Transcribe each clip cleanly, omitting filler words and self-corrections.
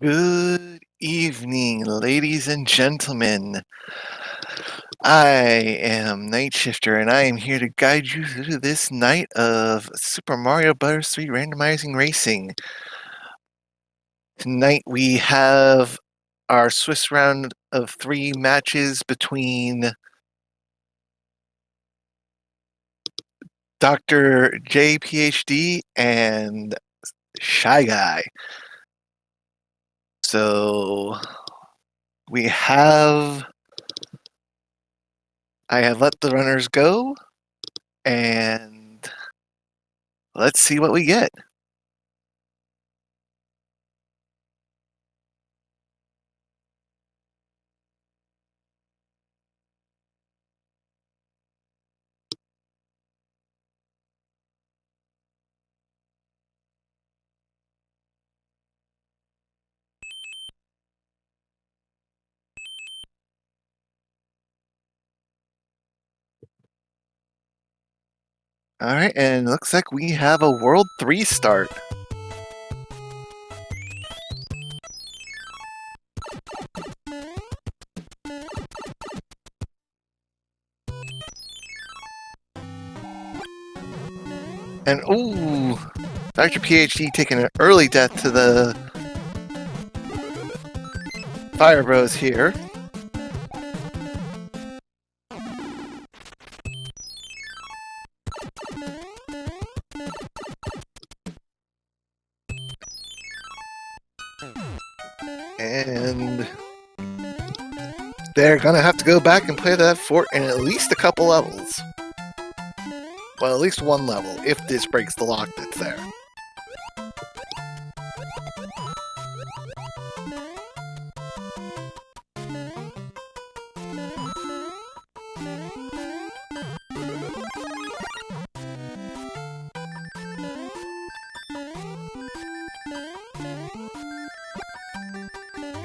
Good evening, ladies and gentlemen. I am Night Shifter, and I am here to guide you through this night of Super Mario Bros. 3 Randomizing Racing. Tonight we have our Swiss round of 3 matches between drjayphd and ShyGuy. So I have let the runners go, and let's see what we get. Alright, and looks like we have a World 3 start. And ooh, Dr. PhD taking an early death to the Fire Bros here. And they're gonna have to go back and play that fort in at least a couple levels. Well, at least one level, if this breaks the lock that's there.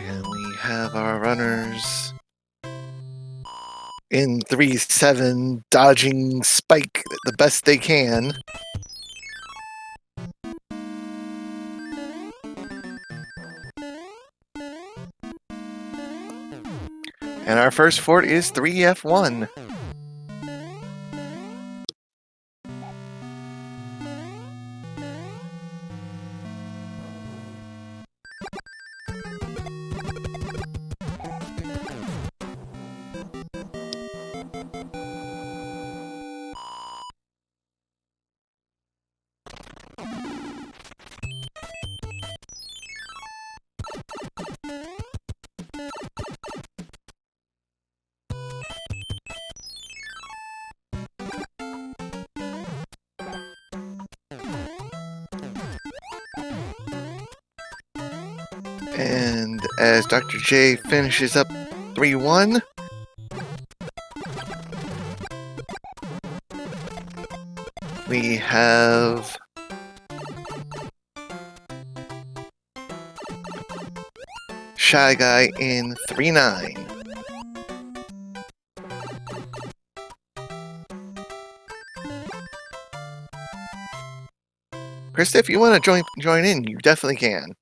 And we have our runners in 3-7, dodging Spike the best they can. And our first fort is 3F1. And as Dr. J finishes up 3-1, we have ShyGuy in 3-9. Krista, if you want to join in, you definitely can.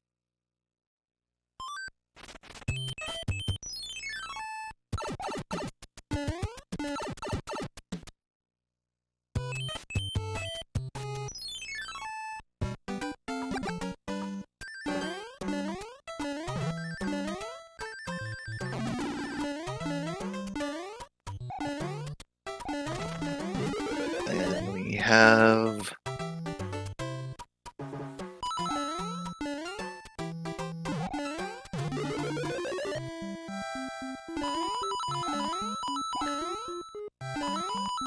And we have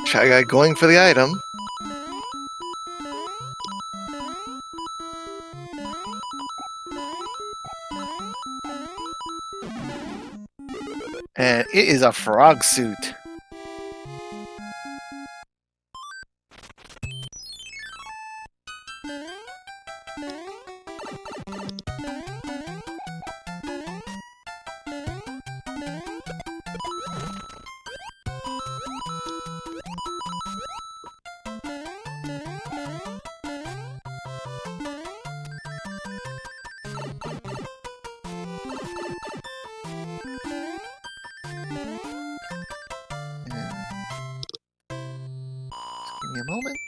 ShyGuy going for the item. And it is a frog suit. me a moment.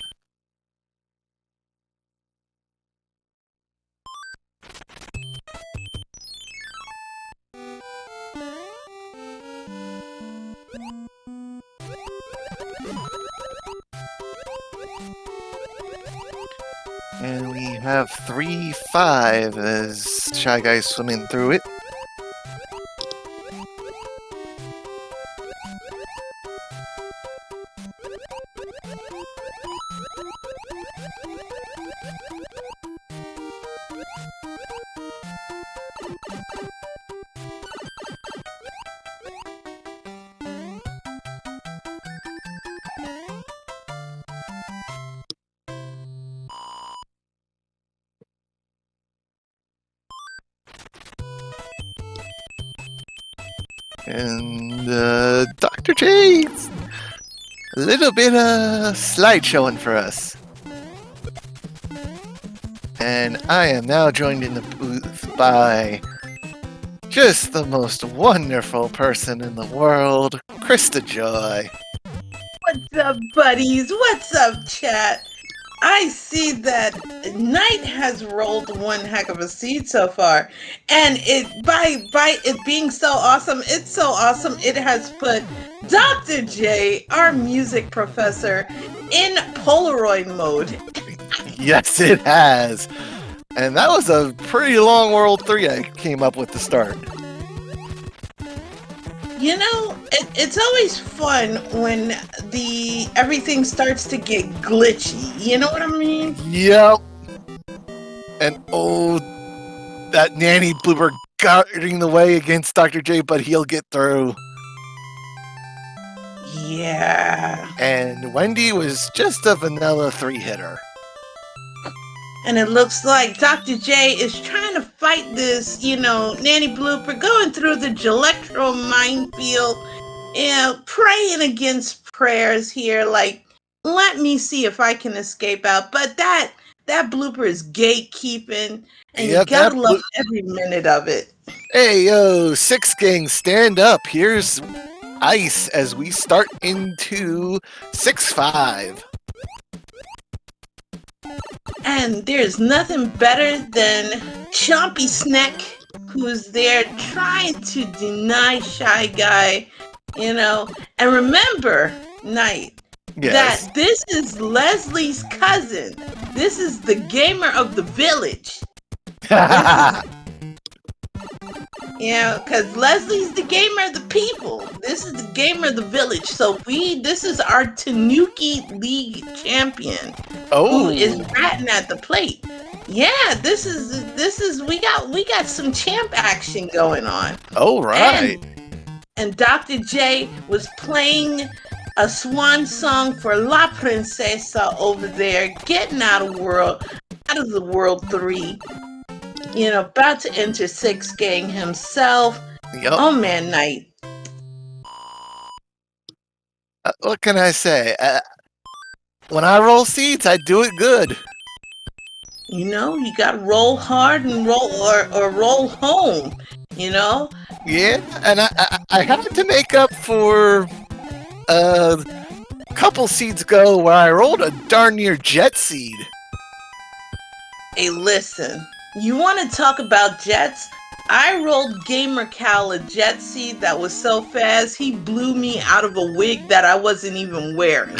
And we have 3-5 as ShyGuy swimming through it. And Dr. J's a little bit of slideshowing for us. And I am now joined in the booth by just the most wonderful person in the world, Krista Joy. What's up, buddies? What's up, chat? I see that Knight has rolled one heck of a seed so far, and by it being so awesome, it's so awesome. It has put Dr. J, our music professor, in Polaroid mode. Yes, it has. And that was a pretty long World 3 I came up with to start. You know, it's always fun when everything starts to get glitchy. You know what I mean? Yep. And oh, that nanny blooper guarding the way against Dr. J, but he'll get through. Yeah. And Wendy was just a vanilla 3-hitter. And it looks like Dr. J is trying to fight this, nanny blooper, going through the Gelectro minefield, praying against prayers here, like, let me see if I can escape out. But that blooper is gatekeeping, and you gotta love every minute of it. Hey, yo, 6 gang, stand up. Here's ice as we start into 6-5. And there's nothing better than Chompy Snack, who's there trying to deny ShyGuy, And remember, Knight, that this is Leslie's cousin. This is the gamer of the village. Because Leslie's the gamer of the people. This is the gamer of the village. So this is our Tanuki League champion. Who is ratting at the plate. Yeah, this is we got some champ action going on. Oh, right. And Dr. J was playing a swan song for La Princesa over there, getting out of the World 3. About to enter 6 gang himself. Yep. Oh man, Knight. What can I say? When I roll seeds, I do it good. You gotta roll hard and roll home. Yeah, and I had to make up for a couple seeds ago where I rolled a darn near jet seed. Hey, listen. You want to talk about jets? I rolled Gamer Cal a jet seed that was so fast, he blew me out of a wig that I wasn't even wearing.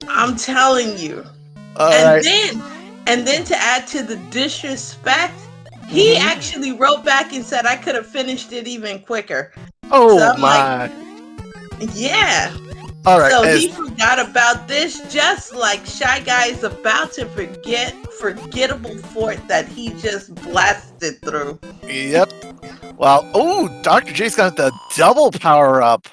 I'm telling you. And then to add to the disrespect, he actually wrote back and said I could have finished it even quicker. Oh, so my. Yeah. All right. So he forgot about this, just like ShyGuy is about to forget forgettable fort that he just blasted through. Yep. Well, Dr. J's got the double power up.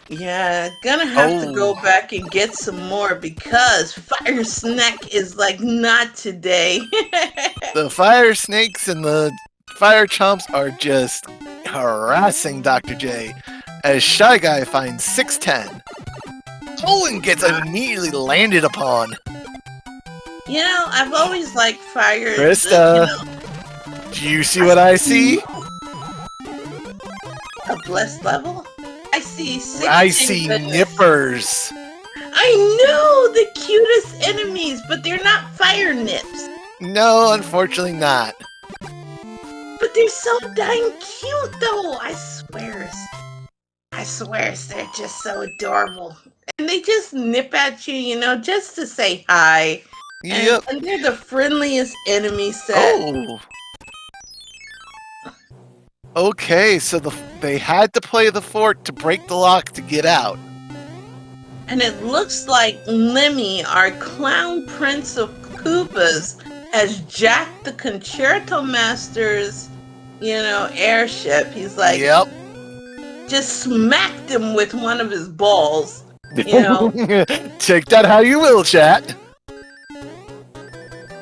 Yeah, gonna have to go back and get some more because Fire Snack is like not today. The Fire Snakes and the Fire Chomps are just harassing Dr. J as ShyGuy finds 610. And gets immediately landed upon. I've always liked Fire. Krista, do you see what I see? A blessed level? I see I 16 see goodness. nippers. I know the cutest enemies, but they're not fire nips. No, unfortunately not. But they're so dang cute, though. I swear, they're just so adorable. And they just nip at you, just to say hi. Yep. And they're the friendliest enemy set. Oh. Okay, so they had to play the fort to break the lock to get out. And it looks like Lemmy, our clown prince of Koopas, has jacked the concerto master's, airship. He's like, Yep. just smacked him with one of his balls. Take that how you will, chat.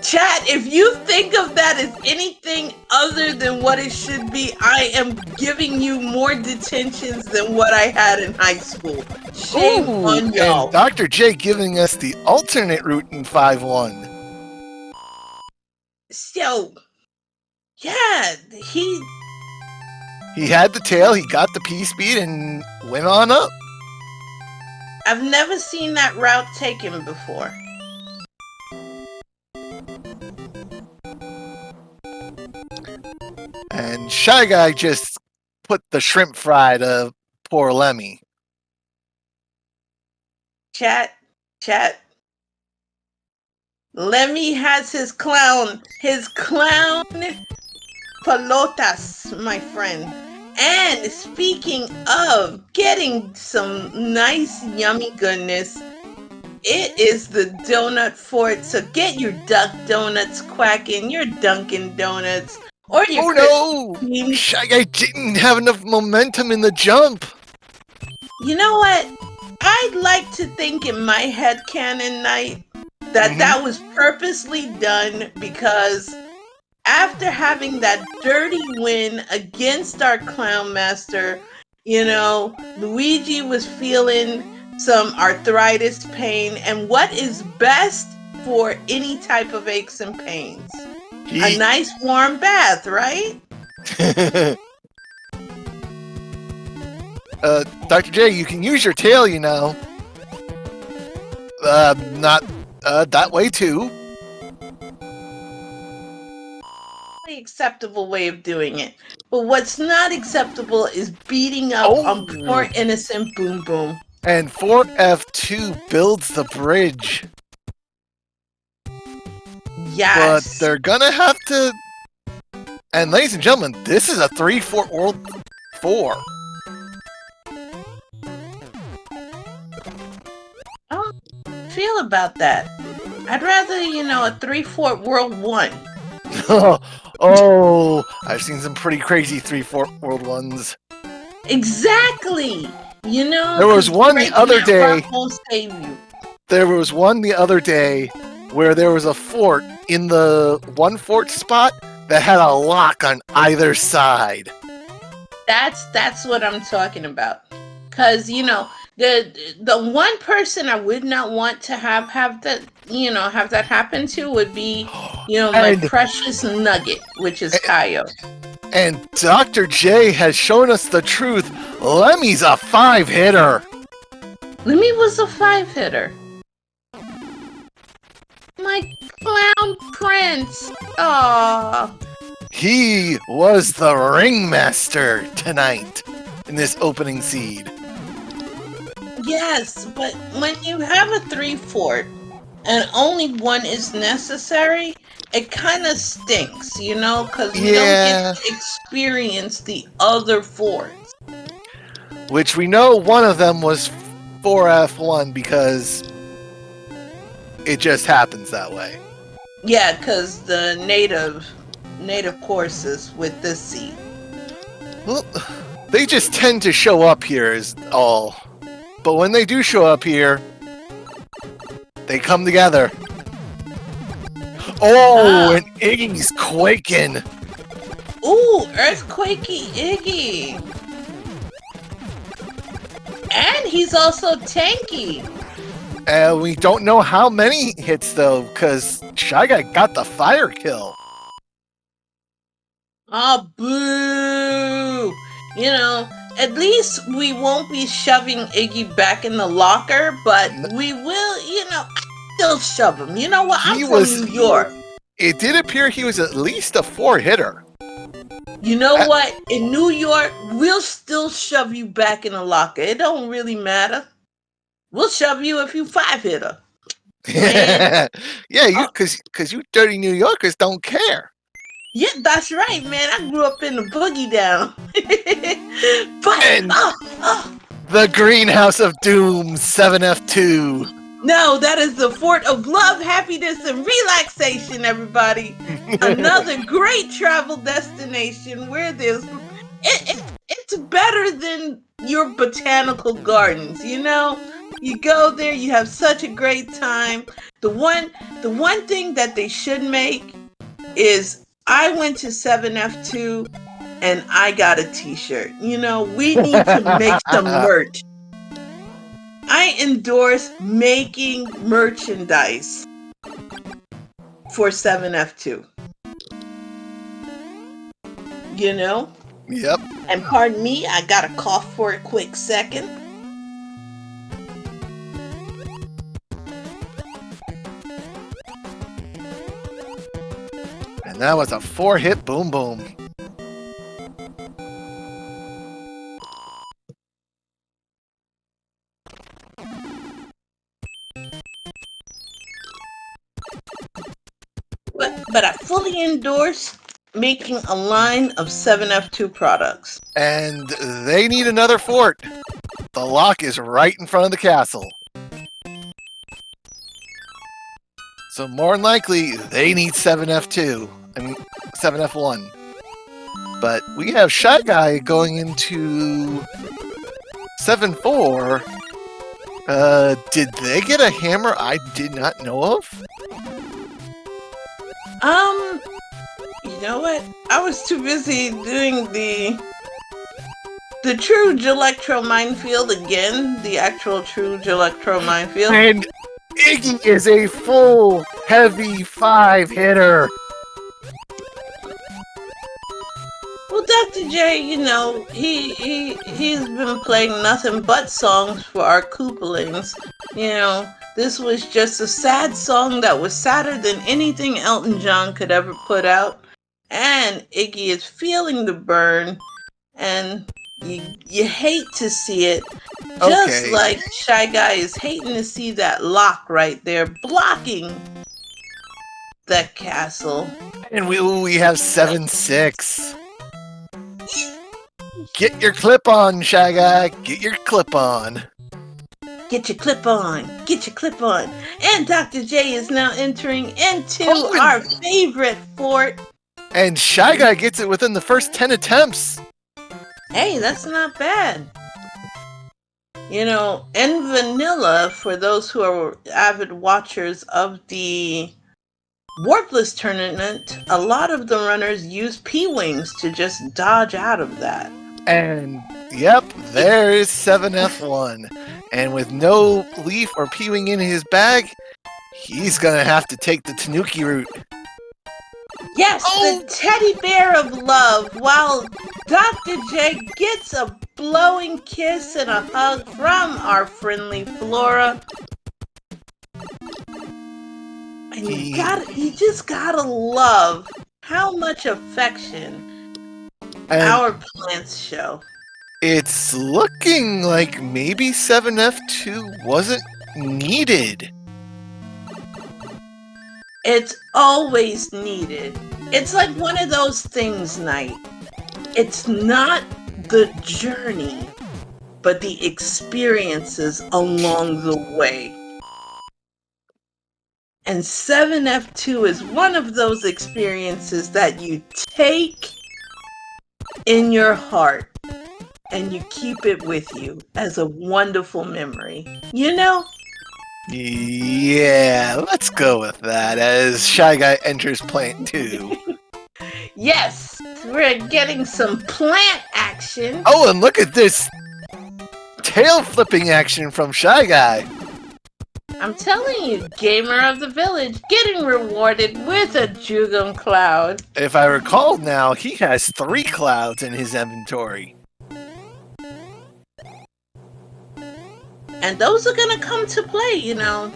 Chat, if you think of that as anything other than what it should be, I am giving you more detentions than what I had in high school. Shame on y'all. And Dr. J giving us the alternate route in 5-1. So, yeah, he had the tail, he got the P-speed, and went on up. I've never seen that route taken before. And ShyGuy just put the shrimp fry to poor Lemmy. Chat. Lemmy has his clown pelotas, my friend. And speaking of getting some nice yummy goodness, it is the donut fort. So get your duck donuts quacking, your Dunkin' Donuts, or your ShyGuy didn't have enough momentum in the jump. You know what? I'd like to think in my headcanon night that was purposely done because after having that dirty win against our clown master, Luigi was feeling some arthritis pain, and what is best for any type of aches and pains? A nice warm bath, right? Dr. J, you can use your tail, not that way too. Acceptable way of doing it. But what's not acceptable is beating up on poor innocent Boom Boom. And Fort F2 builds the bridge. Yes. But they're gonna have to... And ladies and gentlemen, this is a 3-Fort World 4. I don't feel about that. I'd rather, a 3-Fort World 1. Oh, I've seen some pretty crazy 3-Fort World 1s. Exactly. There was one the other day. There was one the other day where there was a fort in the one fort spot that had a lock on either side. That's what I'm talking about. Cause the one person I would not want to have that have that happen to would be my precious nugget, which is Kaio. And Dr. J has shown us the truth. Lemmy's a 5-hitter. Lemmy was a 5-hitter. My clown prince. Aww. He was the ringmaster tonight in this opening seed. Yes, but when you have a 3-Fort and only one is necessary, it kind of stinks, because you don't get to experience the other forts. Which we know one of them was 4F1 because it just happens that way. Yeah, because the native courses with this seed. Well, they just tend to show up here is all. But when they do show up here, they come together. Oh, and Iggy's quaking. Ooh, earthquakey Iggy. And he's also tanky. We don't know how many hits though, because ShyGuy got the fire kill. Oh, boo! at least we won't be shoving Iggy back in the locker, but we will, still shove him. You know what? I'm from New York. It did appear he was at least a 4-hitter. You know what? In New York, we'll still shove you back in the locker. It don't really matter. We'll shove you if you 5-hitter. Yeah, because you dirty New Yorkers don't care. Yeah, that's right, man. I grew up in the boogie down. But the Greenhouse of Doom 7F2. No, that is the Fort of Love, Happiness, and Relaxation, everybody. Another great travel destination where it's better than your botanical gardens, you know? You go there, you have such a great time. The one thing that they should make is I went to 7F2 and I got a t-shirt. You know, we need to make some merch. I endorse making merchandise for 7F2. You know? Yep. And pardon me, I gotta cough for a quick second. And that was a 4-hit boom boom. But I fully endorse making a line of 7F2 products. And they need another fort. The lock is right in front of the castle. So more than likely, they need 7F2. I mean, 7F1. But we have ShyGuy going into 7-4. Did they get a hammer I did not know of? You know what? I was too busy doing the true Electro Minefield again. The actual true Electro Minefield. And Iggy is a full, heavy 5-hitter. Well, Dr. J, you know, he's been playing nothing but songs for our Koopalings. You know, this was just a sad song that was sadder than anything Elton John could ever put out. And Iggy is feeling the burn, and you hate to see it. Just like ShyGuy is hating to see that lock right there blocking that castle. And we have 7-6. Get your clip on, ShyGuy. Get your clip on. Get your clip on. Get your clip on. And Dr. J is now entering into our favorite fort. And ShyGuy gets it within the first 10 attempts. Hey, that's not bad. You know, in vanilla, for those who are avid watchers of the Warpless tournament, a lot of the runners use P-Wings to just dodge out of that. And, yep, there is 7F1. And with no Leaf or P-Wing in his bag, he's gonna have to take the Tanuki route. Yes, the teddy bear of love, while Dr. J gets a blowing kiss and a hug from our friendly Flora. And you just gotta love how much affection our plants show. It's looking like maybe 7F2 wasn't needed. It's always needed. It's like one of those things, Knight. It's not the journey, but the experiences along the way. And 7F2 is one of those experiences that you take in your heart and you keep it with you as a wonderful memory. You know? Yeah, let's go with that as ShyGuy enters plant 2. Yes, we're getting some plant action. Oh, and look at this tail flipping action from ShyGuy. I'm telling you, gamer of the village, getting rewarded with a Jugum cloud. If I recall now, he has 3 clouds in his inventory. And those are going to come to play, you know.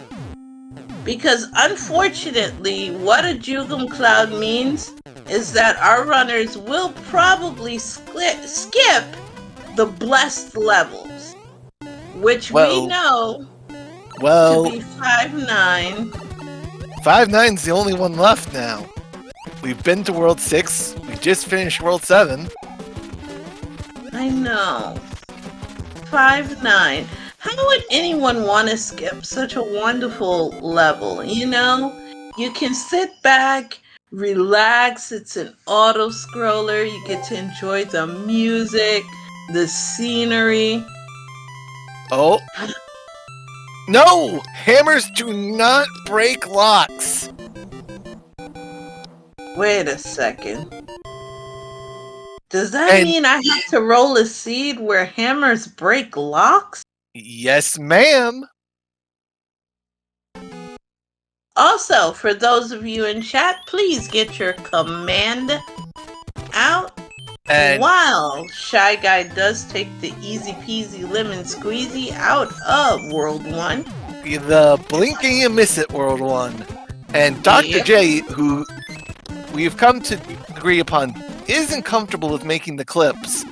Because unfortunately, what a Jugum Cloud means is that our runners will probably skip the blessed levels, which we know to be 5-9. 5-9's the only one left now. We've been to World 6. We just finished World 7. I know. 5-9. How would anyone want to skip such a wonderful level? You know, you can sit back, relax. It's an auto scroller. You get to enjoy the music, the scenery. Oh. No! Hammers do not break locks. Wait a second. Does that mean I have to roll a seed where hammers break locks? Yes, ma'am. Also, for those of you in chat, please get your command out. And while ShyGuy does take the easy peasy lemon squeezy out of World 1. The blinking you miss it World 1. And Dr. J, who we've come to agree upon isn't comfortable with making the clips,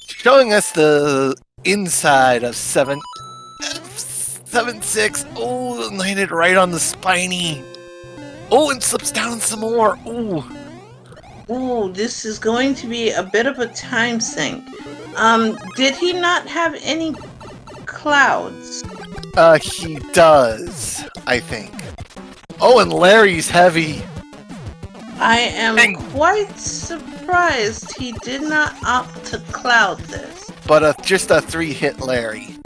showing us the inside of 7-6. Oh, landed right on the spiny. Oh, and slips down some more. Ooh. Ooh, this is going to be a bit of a time sink. Did he not have any clouds? He does, I think. Oh, and Larry's heavy. I am quite surprised he did not opt to cloud this. But just a 3-hit Larry.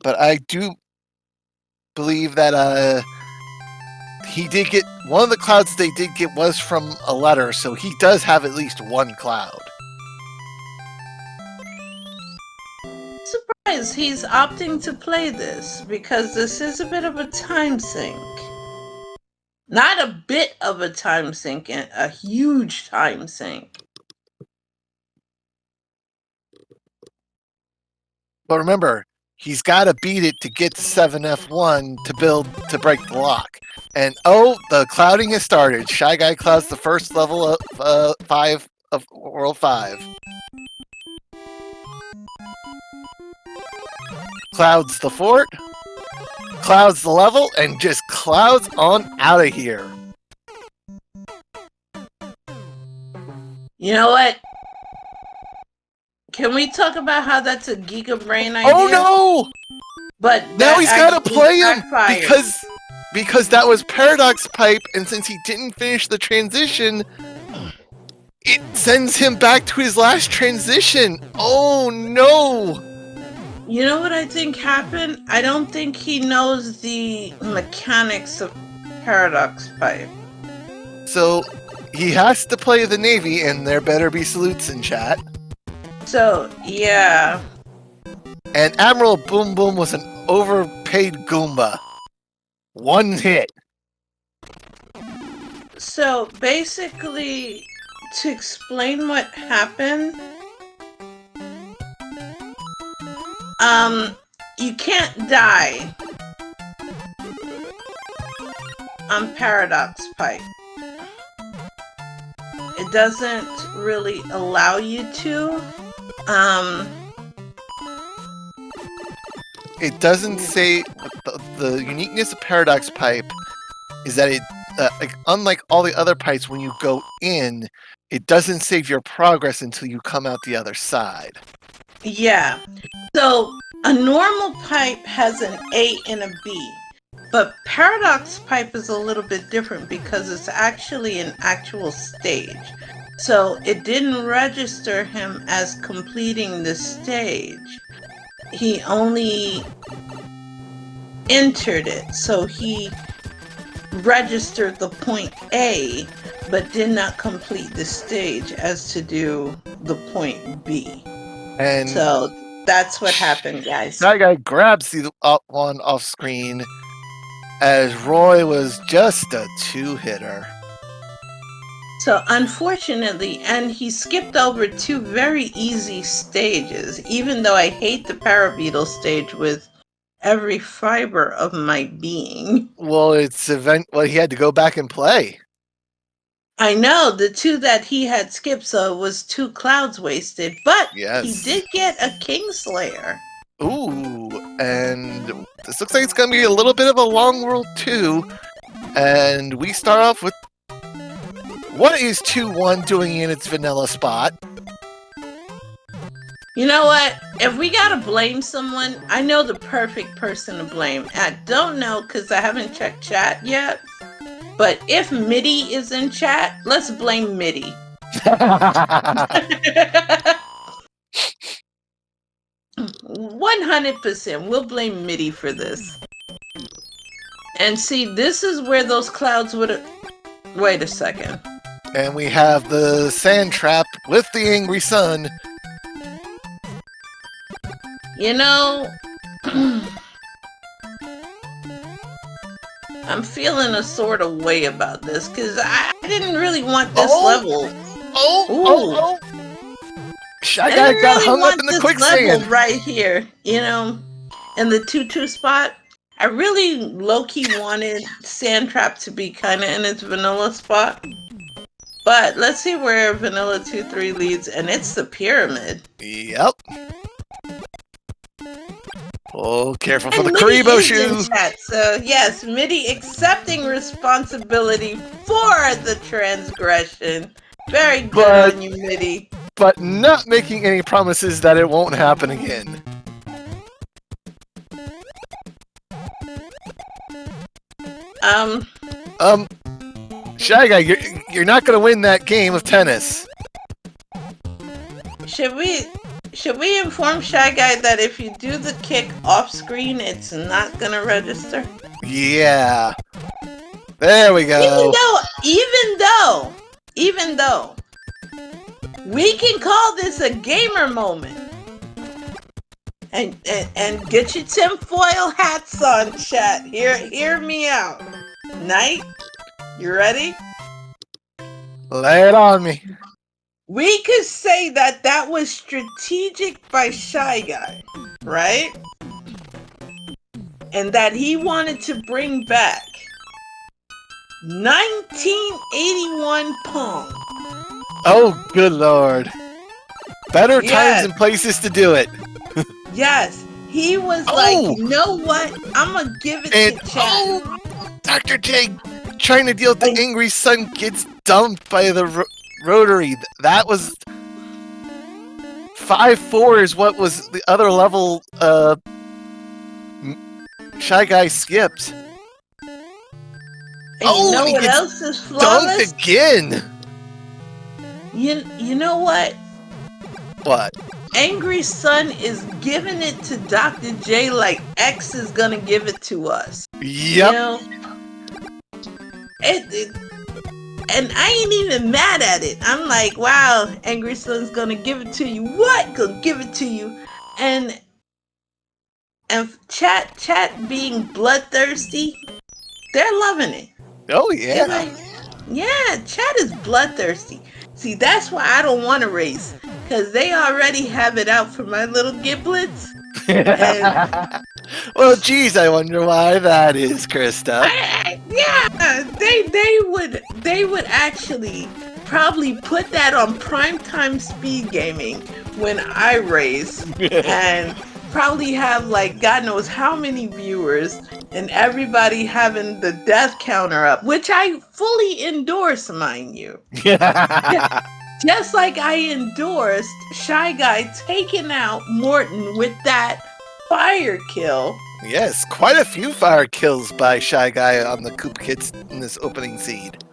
But I do believe that he did get one of the clouds they did get was from a letter, so he does have at least one cloud. Surprised he's opting to play this because this is a bit of a time sink. Not a bit of a time sink, a huge time sink. But remember, he's got to beat it to get to 7F1 to break the lock. And oh, the clouding has started. ShyGuy clouds the first level of 5 of World 5. Clouds the fort, clouds the level, and just clouds on out of here. You know what? Can we talk about how that's a Giga Brain idea? Oh no! But now he's got to play him because that was Paradox Pipe, and since he didn't finish the transition, it sends him back to his last transition. Oh no! You know what I think happened? I don't think he knows the mechanics of Paradox Pipe. So he has to play the Navy, and there better be salutes in chat. So, yeah. And Admiral Boom Boom was an overpaid Goomba. 1 hit. So, basically, to explain what happened, you can't die on Paradox Pipe. It doesn't really allow you to. It doesn't say the uniqueness of Paradox Pipe is that it, like, unlike all the other pipes, when you go in, it doesn't save your progress until you come out the other side. Yeah. So a normal pipe has an A and a B, but Paradox Pipe is a little bit different because it's actually an actual stage. So it didn't register him as completing the stage. He only entered it. So he registered the point A, but did not complete the stage as to do the point B. And so that's what happened, guys. That guy grabs the one off screen as Roy was just a 2-hitter. So unfortunately, and he skipped over two very easy stages, even though I hate the Parabeetle stage with every fiber of my being. Well, he had to go back and play. I know the two that he had skipped, so it was two clouds wasted, but he Yes. did get a Kingslayer. Ooh, and this looks like it's going to be a little bit of a long world too. And we start off with what is 2-1 doing in its vanilla spot? You know what? If we gotta blame someone, I know the perfect person to blame. I don't know because I haven't checked chat yet. But if Mitty is in chat, let's blame Mitty. 100%. We'll blame Mitty for this. And see, this is where those clouds would have... Wait a second. And we have the sand trap with the angry sun. You know... I'm feeling a sort of way about this, because I didn't really want this level. Oh! ShyGuy got hung up in the quicksand. Right here, you know, in the 2-2 spot. I really low-key wanted Sand Trap to be kind of in its vanilla spot. But let's see where Vanilla 2-3 leads, and it's the pyramid. Yep. Oh, careful for the Karibo shoe. So yes, Mitty accepting responsibility for the transgression. Very good on you, Mitty. But not making any promises that it won't happen again. ShyGuy, you're not going to win that game of tennis. Should we inform ShyGuy that if you do the kick off screen, it's not going to register? Yeah. There we go. Even though, we can call this a gamer moment. And get your tinfoil hats on, chat. Hear me out. Knight, you ready? Lay it on me. We could say that was strategic by ShyGuy, right? And that he wanted to bring back 1981 Pong. Oh, good lord. Better times and places to do it. Yes, he was like, you know what? I'm gonna give it to chat. Dr. J trying to deal with the angry sun gets dumped by the rotary. That was 5-4 is what was the other level ShyGuy skipped. And you know what else is flawless? Dunked again. You know what? What? Angry Sun is giving it to Dr. J like X is gonna give it to us. Yep. You know? And I ain't even mad at it. I'm like, wow, Angry Sun's gonna give it to you. What? Gonna give it to you. And chat being bloodthirsty, they're loving it. Oh yeah. Like, yeah, chat is bloodthirsty. See, that's why I don't want to race. Because they already have it out for my little giblets. Well, geez, I wonder why that is, Krista. Yeah, they would actually probably put that on primetime SpeedGaming when I race, and probably have like God knows how many viewers, and everybody having the death counter up, which I fully endorse, mind you. Just like I endorsed ShyGuy taking out Morton with that fire kill. Yes, quite a few fire kills by ShyGuy on the Coop Kits in this opening seed.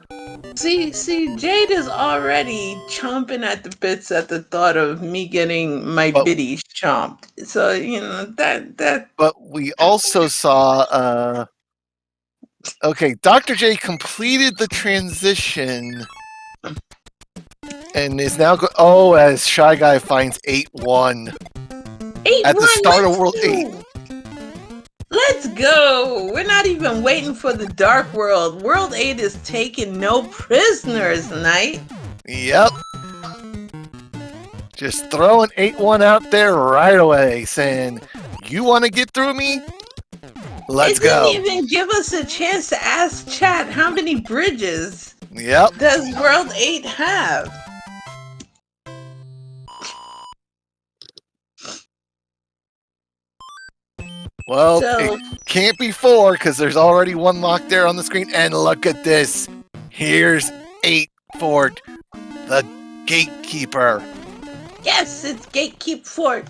See, Jade is already chomping at the bits at the thought of me getting my biddies chomped. So, you know, that... But we also saw, okay, Dr. J completed the transition... And is now as ShyGuy finds 8-1 at the start of World 8. Let's Let's go. We're not even waiting for the Dark World. World 8 is taking no prisoners, Knight. Yep. Just throwing 8-1 out there right away, saying, you want to get through me? Let's go. It didn't even give us a chance to ask chat how many bridges Yep. does World 8 have? Well, it can't be 4 because there's already 1 locked there on the screen. And look at this. Here's 8 Fort, the Gatekeeper. Yes, it's Gatekeep Fort.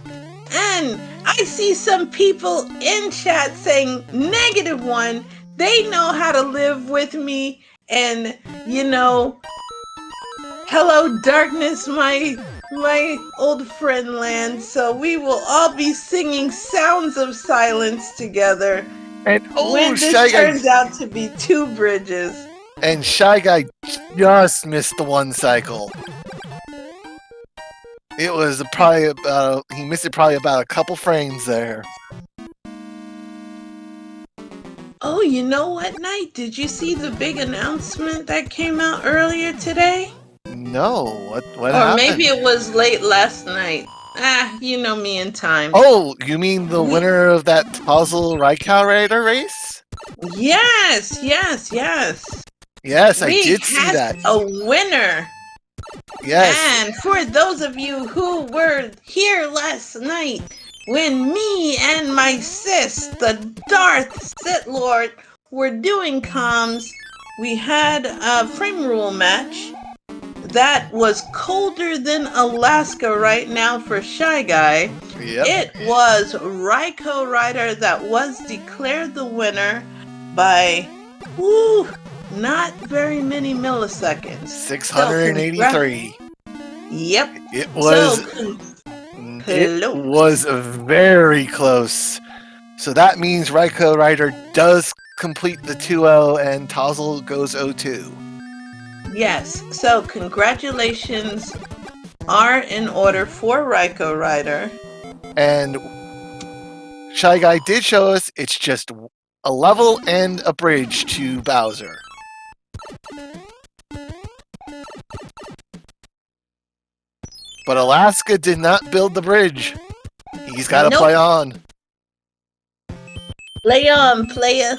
And I see some people in chat saying -1. They know how to live with me. And, hello, darkness, my old friend land. So we will all be singing Sounds of Silence together. And when this turns out to be 2 bridges. And ShyGuy just missed the 1 cycle. It was probably he missed it probably about a couple frames there. Oh, you know what, Knight? Did you see the big announcement that came out earlier today? No, what happened? Or maybe it was late last night. You know me in time. Oh, you mean the winner of that Puzzle Raikau Raider race? Yes. Yes, I did see that. A winner. Yes. And for those of you who were here last night, when me and my sis, the Darth Sith Lord, were doing comms, we had a frame rule match that was colder than Alaska right now for ShyGuy. Yep. It was Raikau Rider that was declared the winner by, not very many milliseconds. 683. Yep. It was very close. So that means Raikau Rider does complete the 2-0 and Tozzle goes 0-2. Yes. So congratulations are in order for Raikau Rider. And ShyGuy did show us it's just a level and a bridge to Bowser. But Alaska did not build the bridge. He's got to play on. Play on, player.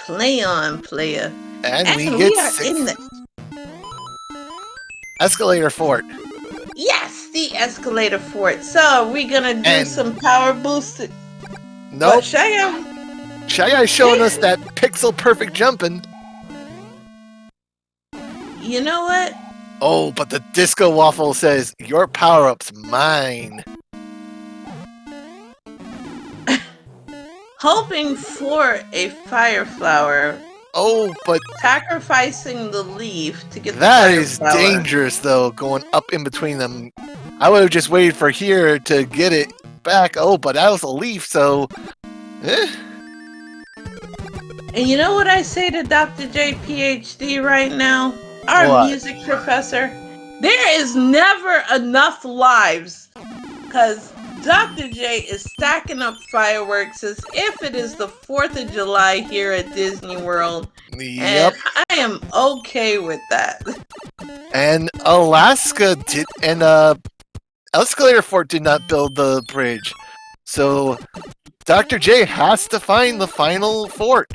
Play on, player. And we get in the Escalator Fort. Yes, the Escalator Fort. So we're gonna do some power boosted. Nope. ShyGuy showing us that pixel perfect jumping. You know what? Oh, but the Disco Waffle says, your power-up's mine. Hoping for a fire flower. Oh, but sacrificing the leaf to get that the is dangerous, though, going up in between them. I would have just waited for here to get it back. Oh, but that was a leaf, so... And you know what I say to Dr. JPhD right now? Our music professor? There is never enough lives. Because Dr. J is stacking up fireworks as if it is the 4th of July here at Disney World. Yep. And I am okay with that. And Alaska did, and Escalator Fort did not build the bridge. So Dr. J has to find the final fort.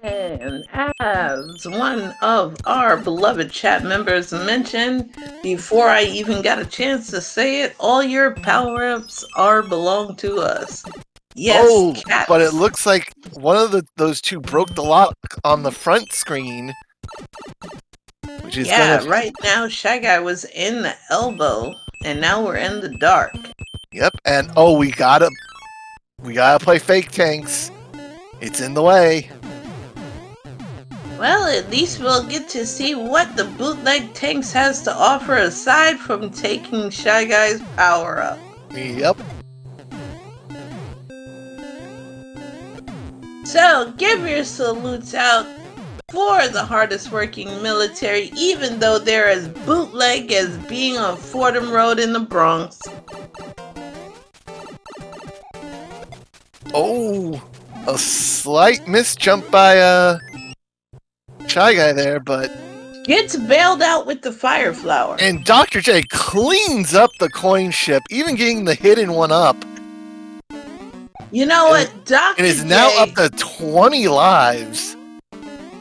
And as one of our beloved chat members mentioned, before I even got a chance to say it, all your power-ups belong to us. Yes, cats. But it looks like one of those two broke the lock on the front screen. Which is right now ShyGuy was in the elbow, and now we're in the dark. Yep, and we gotta play fake tanks. It's in the way. Well, at least we'll get to see what the bootleg tanks has to offer aside from taking ShyGuy's power up. Yep. So, give your salutes out for the hardest working military, even though they're as bootleg as being on Fordham Road in the Bronx. Oh, a slight miss jump by ShyGuy there, but Gets bailed out with the fire flower. and Dr. J cleans up the coin ship, even getting the hidden one up. You know what, Dr. It is J now up to 20 lives.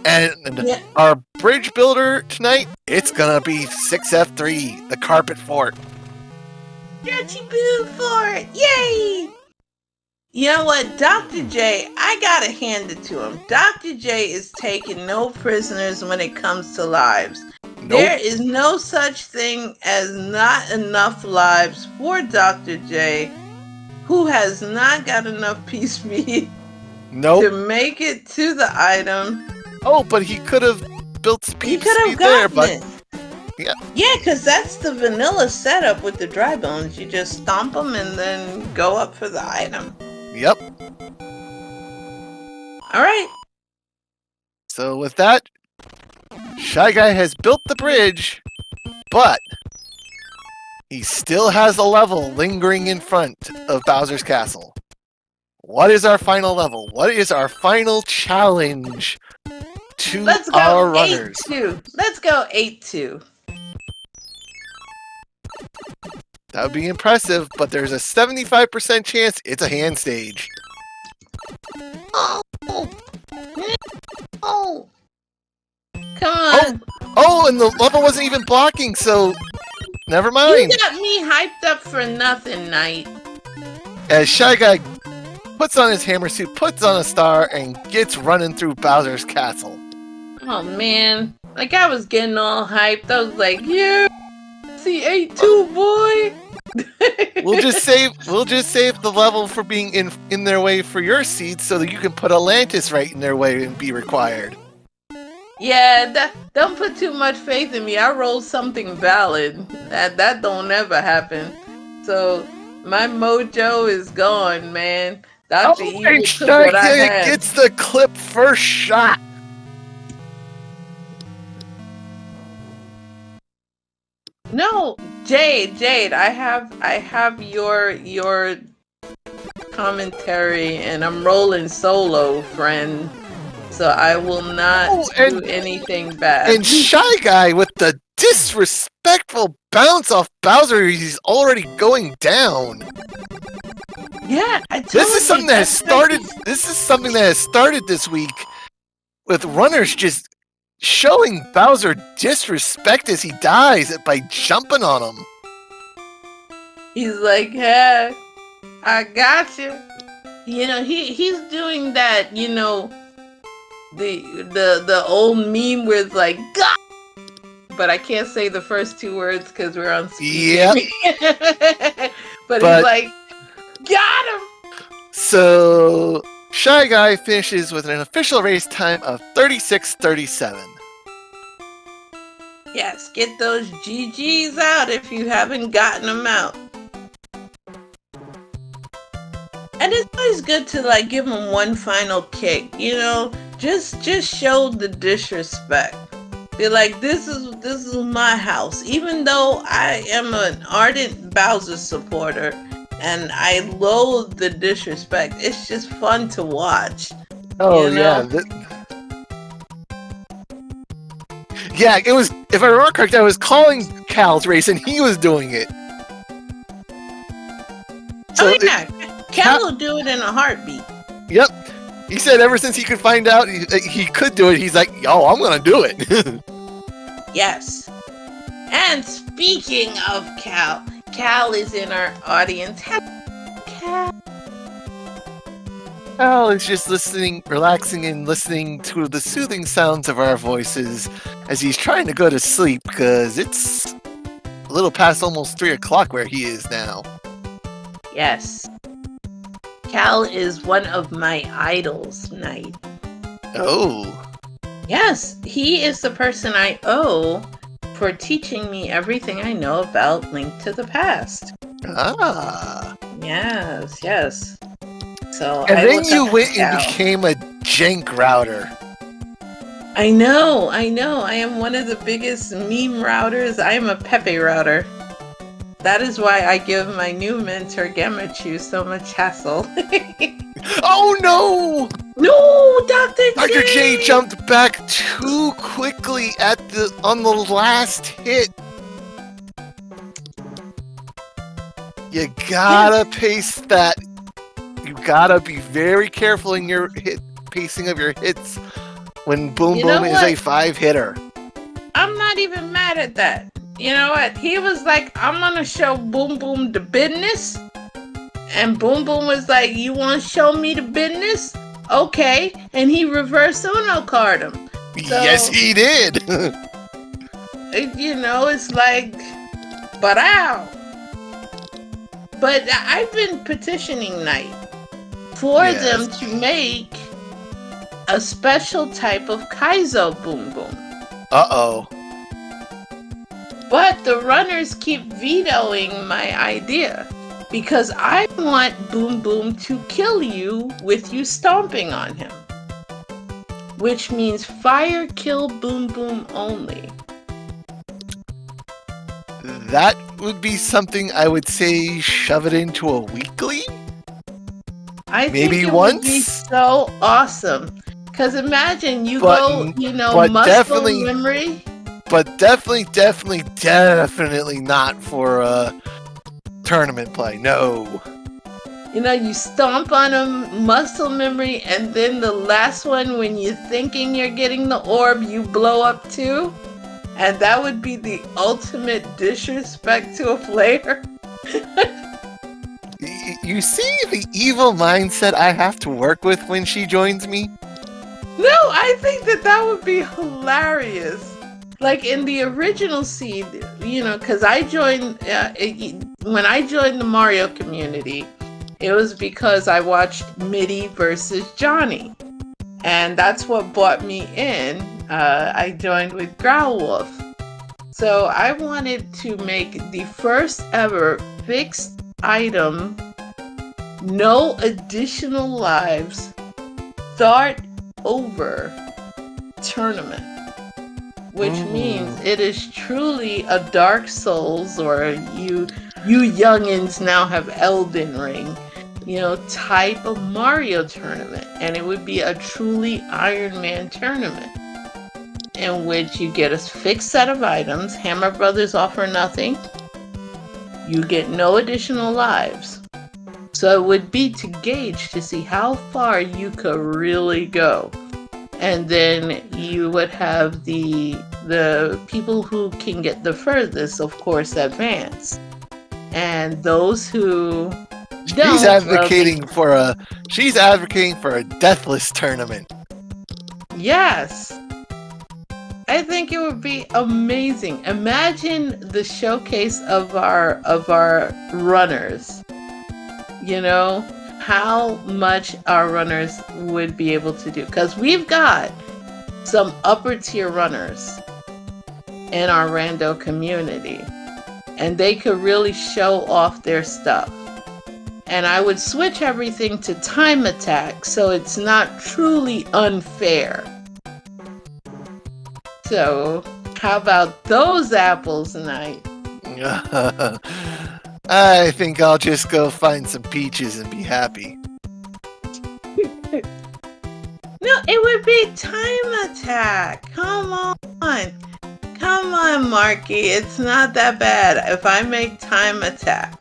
And our bridge builder tonight, it's gonna be 6F3, the carpet fort. Dirty Boo Fort! Yay! You know what, Dr. J, I gotta hand it to him. Dr. J is taking no prisoners when it comes to lives. Nope. There is no such thing as not enough lives for Dr. J, who has not got enough peace meat to make it to the item. Oh, but he could have built speed. He could have gotten it. Yeah. Yeah, because that's the vanilla setup with the dry bones. You just stomp them and then go up for the item. Yep. Alright. So with that, ShyGuy has built the bridge, but he still has a level lingering in front of Bowser's Castle. What is our final level? What is our final challenge to our runners? Let's go 8-2. That would be impressive, but there's a 75% chance it's a hand stage. Oh! Oh! Come on! Oh, and the level wasn't even blocking, so never mind. You got me hyped up for nothing, Knight. As ShyGuy puts on his hammer suit, puts on a star, and gets running through Bowser's Castle. Oh man, like I was getting all hyped. I was like, yeah, see 8-2, boy. We'll just save the level for being in their way for your seeds, so that you can put Atlantis right in their way and be required. Yeah, don't put too much faith in me. I rolled something valid. That don't ever happen. So my mojo is gone, man. Dr. Evil took what I had. Gets the clip first shot. No, Jade, I have your commentary, and I'm rolling solo, friend. So I will not do anything bad. And ShyGuy with the disrespectful bounce off Bowser, he's already going down. Yeah, This is something that has started. This is something that has started this week with runners just showing Bowser disrespect as he dies by jumping on him. He's like, "Yeah, I got you." You know, he's doing that. You know, the old meme where it's like, "God," but I can't say the first two words because we're on SpeedGaming. Yep. but he's like, "Got him." So ShyGuy finishes with an official race time of 36:37. Yes, get those GGs out if you haven't gotten them out. And it's always good to like give them one final kick, you know, just show the disrespect. Be like, this is my house. Even though I am an ardent Bowser supporter and I loathe the disrespect, it's just fun to watch. Oh, you know? Yeah, it was, if I remember correctly, I was calling Cal's race and he was doing it. So yeah, Cal will do it in a heartbeat. Yep. He said ever since he could find out he could do it, he's like, yo, I'm gonna do it. Yes. And speaking of Cal, Cal is in our audience. Cal. Cal is just listening, relaxing and listening to the soothing sounds of our voices as he's trying to go to sleep because it's a little past almost 3 o'clock where he is now. Yes. Cal is one of my idols, Knight. Oh. Yes, he is the person I owe for teaching me everything I know about Link to the Past. Ah. Yes, yes. So and then you went and became a jank router. I know. I am one of the biggest meme routers. I am a Pepe router. That is why I give my new mentor Gamachu so much hassle. Oh no! No, Dr. Dr. J J! jumped back too quickly on the last hit. You gotta pace that. You gotta be very careful in your pacing of your hits when Boom Boom is a 5-hitter. I'm not even mad at that. You know what? He was like, I'm gonna show Boom Boom the business. And Boom Boom was like, you wanna show me the business? Okay. And he reverse Uno card him. So, yes, he did. It's like, but ow. But I've been petitioning Night for them to make a special type of Kaizo Boom Boom. Uh-oh. But the runners keep vetoing my idea because I want Boom Boom to kill you with you stomping on him. Which means fire kill Boom Boom only. That would be something I would say shove it into a weekly? I Maybe think it once? would be so awesome. Because imagine you but muscle memory. But definitely not for tournament play. No. You stomp on him, muscle memory, and then the last one, when you're thinking you're getting the orb, you blow up too. And that would be the ultimate disrespect to a player. You see the evil mindset I have to work with when she joins me? No, I think that would be hilarious. Like in the original seed, because I joined, when I joined the Mario community, it was because I watched Mitty versus Johnny. And that's what brought me in. I joined with Growlwolf. So I wanted to make the first ever fixed item, no additional lives, start over tournament. Which means it is truly a Dark Souls, or you youngins now have Elden Ring, type of Mario tournament. And it would be a truly Iron Man tournament in which you get a fixed set of items. Hammer Brothers offer nothing. You get no additional lives. So it would be to gauge to see how far you could really go. And then you would have the people who can get the furthest, of course, advance. And those who don't, she's advocating for a deathless tournament. Yes. I think it would be amazing. Imagine the showcase of our runners. How much our runners would be able to do. Because we've got some upper tier runners in our rando community. And they could really show off their stuff. And I would switch everything to time attack so it's not truly unfair. So, how about those apples, Knight? I think I'll just go find some peaches and be happy. No, it would be time attack. Come on, Marky. It's not that bad if I make time attack.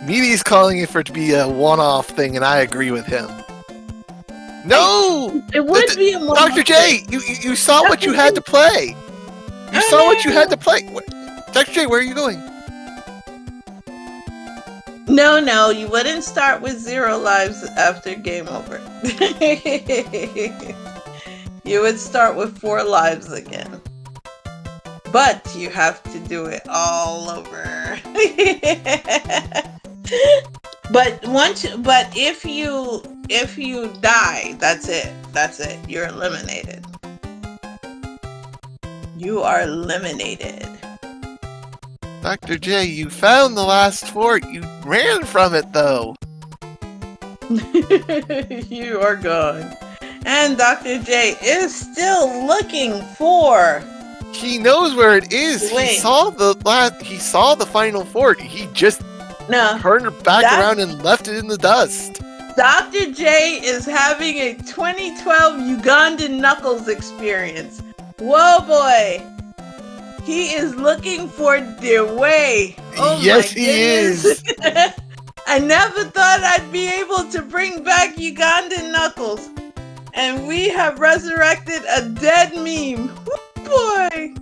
Meaty's calling it for it to be a one-off thing, and I agree with him. No! It would be a one-off Dr. J, you saw what you had to play. You saw what you had to play. Dr. J, where are you going? No, you wouldn't start with 0 lives after game over. You would start with 4 lives again. But you have to do it all over. But if you die, that's it. You're eliminated. You are eliminated. Dr. J, you found the last fort. You ran from it, though. You are gone. And Dr. J is still looking for. He knows where it is. He Wait. saw the final fort. He just No, turned her back that around and left it in the dust. Dr. J is having a 2012 Ugandan Knuckles experience. Whoa, boy. He is looking for their way. Oh Yes, my he goodness. is. I never thought I'd be able to bring back Ugandan Knuckles. And we have resurrected a dead meme. Woo, boy.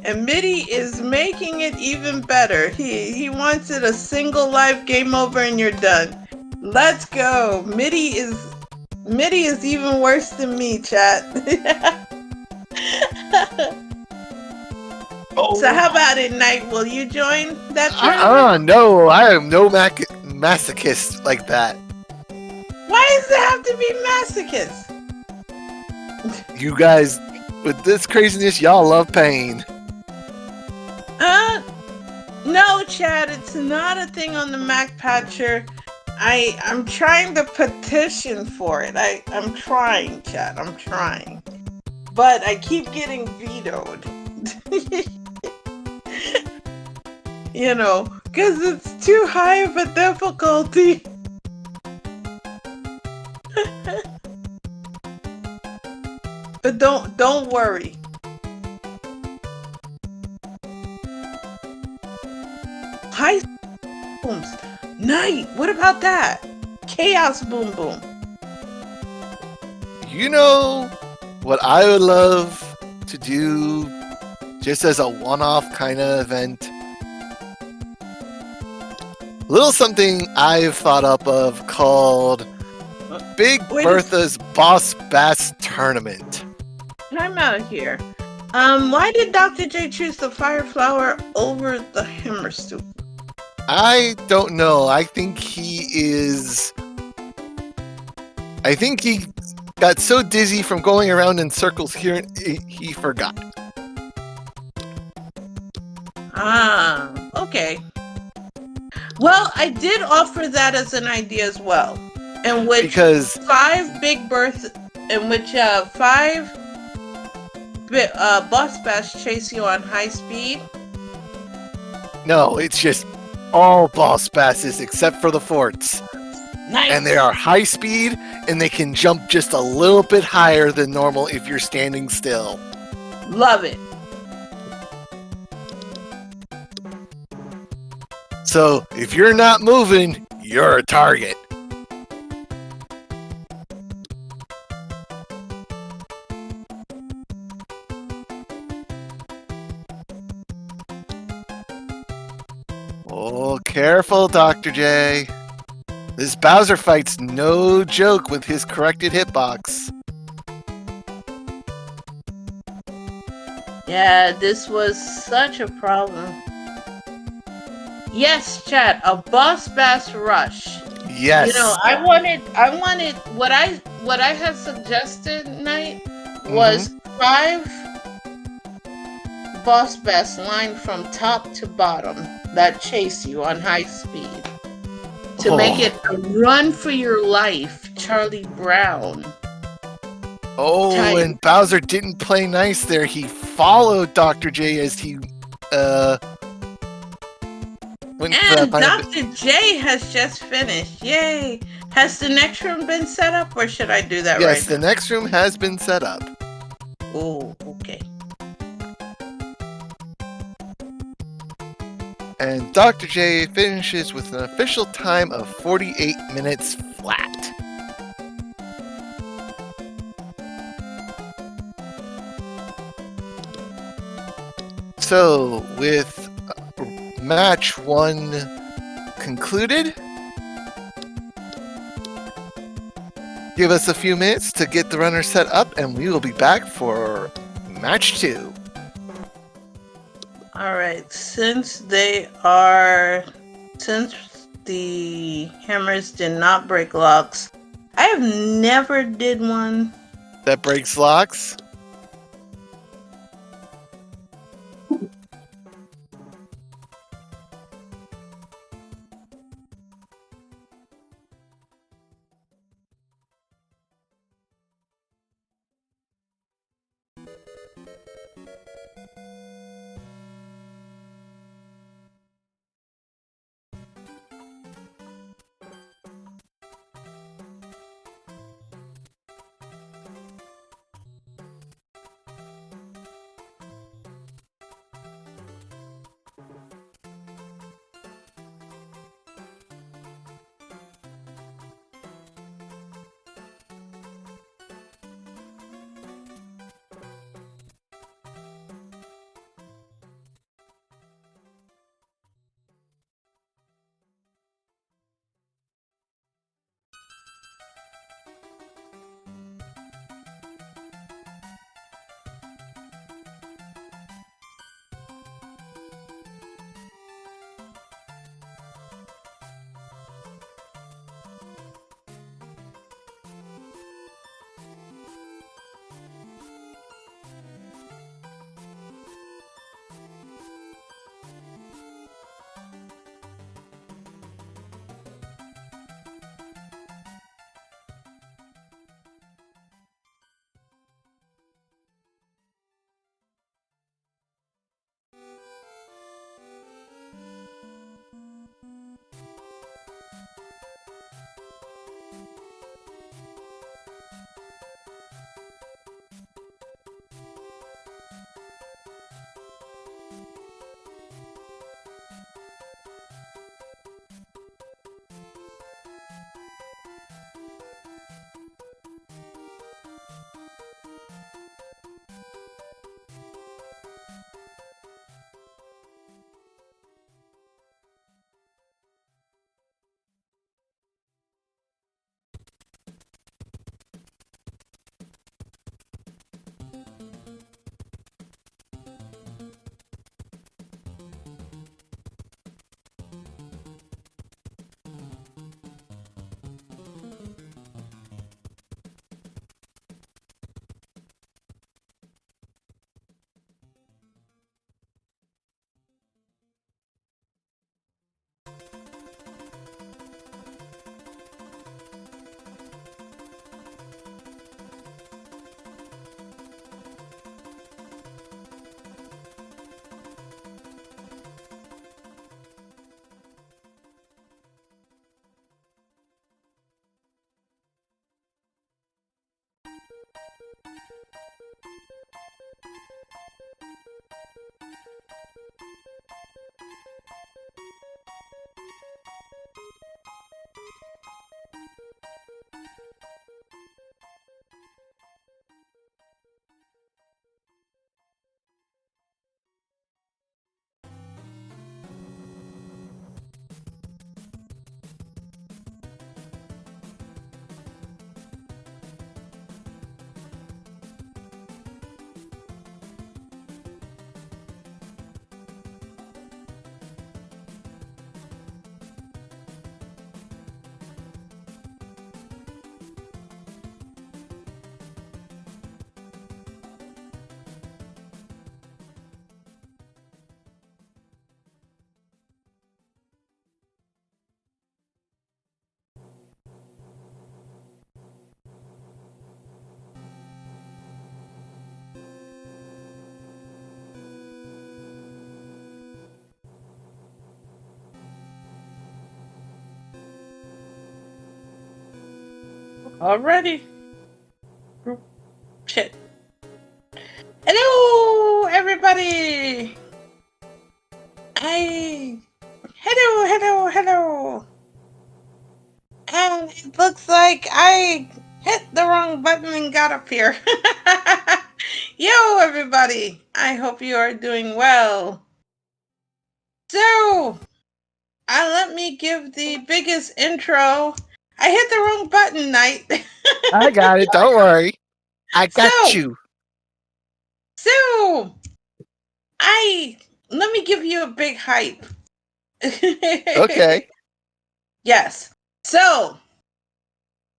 And Mitty is making it even better. He wants it a single life, game over, and you're done. Let's go. Mitty is even worse than me, chat. Oh. So how about it, Knight? Will you join that tournament? No, I am no masochist like that. Why does it have to be masochist? You guys, with this craziness, y'all love pain. No, Chad, it's not a thing on the Mac Patcher. I'm trying to petition for it. I'm trying, Chad. I'm trying. But I keep getting vetoed. You know, because it's too high of a difficulty. But don't worry. High booms. Night. What about that? Chaos boom boom. You know what I would love to do just as a one-off kind of event? A little something I've thought up of called Big Bertha's Boss Bass Tournament. I'm out of here. Why did Dr. J choose the Fire Flower over the Hammerstoop? I don't know. I think he got so dizzy from going around in circles here, he forgot. Okay. Well, I did offer that as an idea as well. In which 5 Big Berth, in which 5 Boss Bass chase you on high speed. No, it's just all Boss Basses except for the forts. Nice. And they are high speed, and they can jump just a little bit higher than normal if you're standing still. Love it. So, if you're not moving, you're a target. Oh, careful, Dr. J. This Bowser fight's no joke with his corrected hitbox. Yeah, this was such a problem. Yes, chat, a Boss Bass rush. Yes. You know, I wanted what I had suggested, Knight, was 5 Boss Bass lined from top to bottom that chase you on high speed. To make it a run for your life, Charlie Brown. Oh, and Bowser didn't play nice there. He followed Dr. J as he went. And Dr. J has just finished. Yay! Has the next room been set up, or should I do that right now? Yes, the next room has been set up. Oh, okay. And Dr. J finishes with an official time of 48 minutes flat. So, with match 1 concluded, give us a few minutes to get the runner set up, and we will be back for match 2. Alright, since the hammers did not break locks, I have never did one that breaks locks. Already. Shit. Hello, everybody. Hello. And it looks like I hit the wrong button and got up here. Yo, everybody. I hope you are doing well. So, let me give the biggest intro. I hit the wrong button, Knight. I got it. Don't worry. I got you. So, let me give you a big hype. Okay. Yes. So,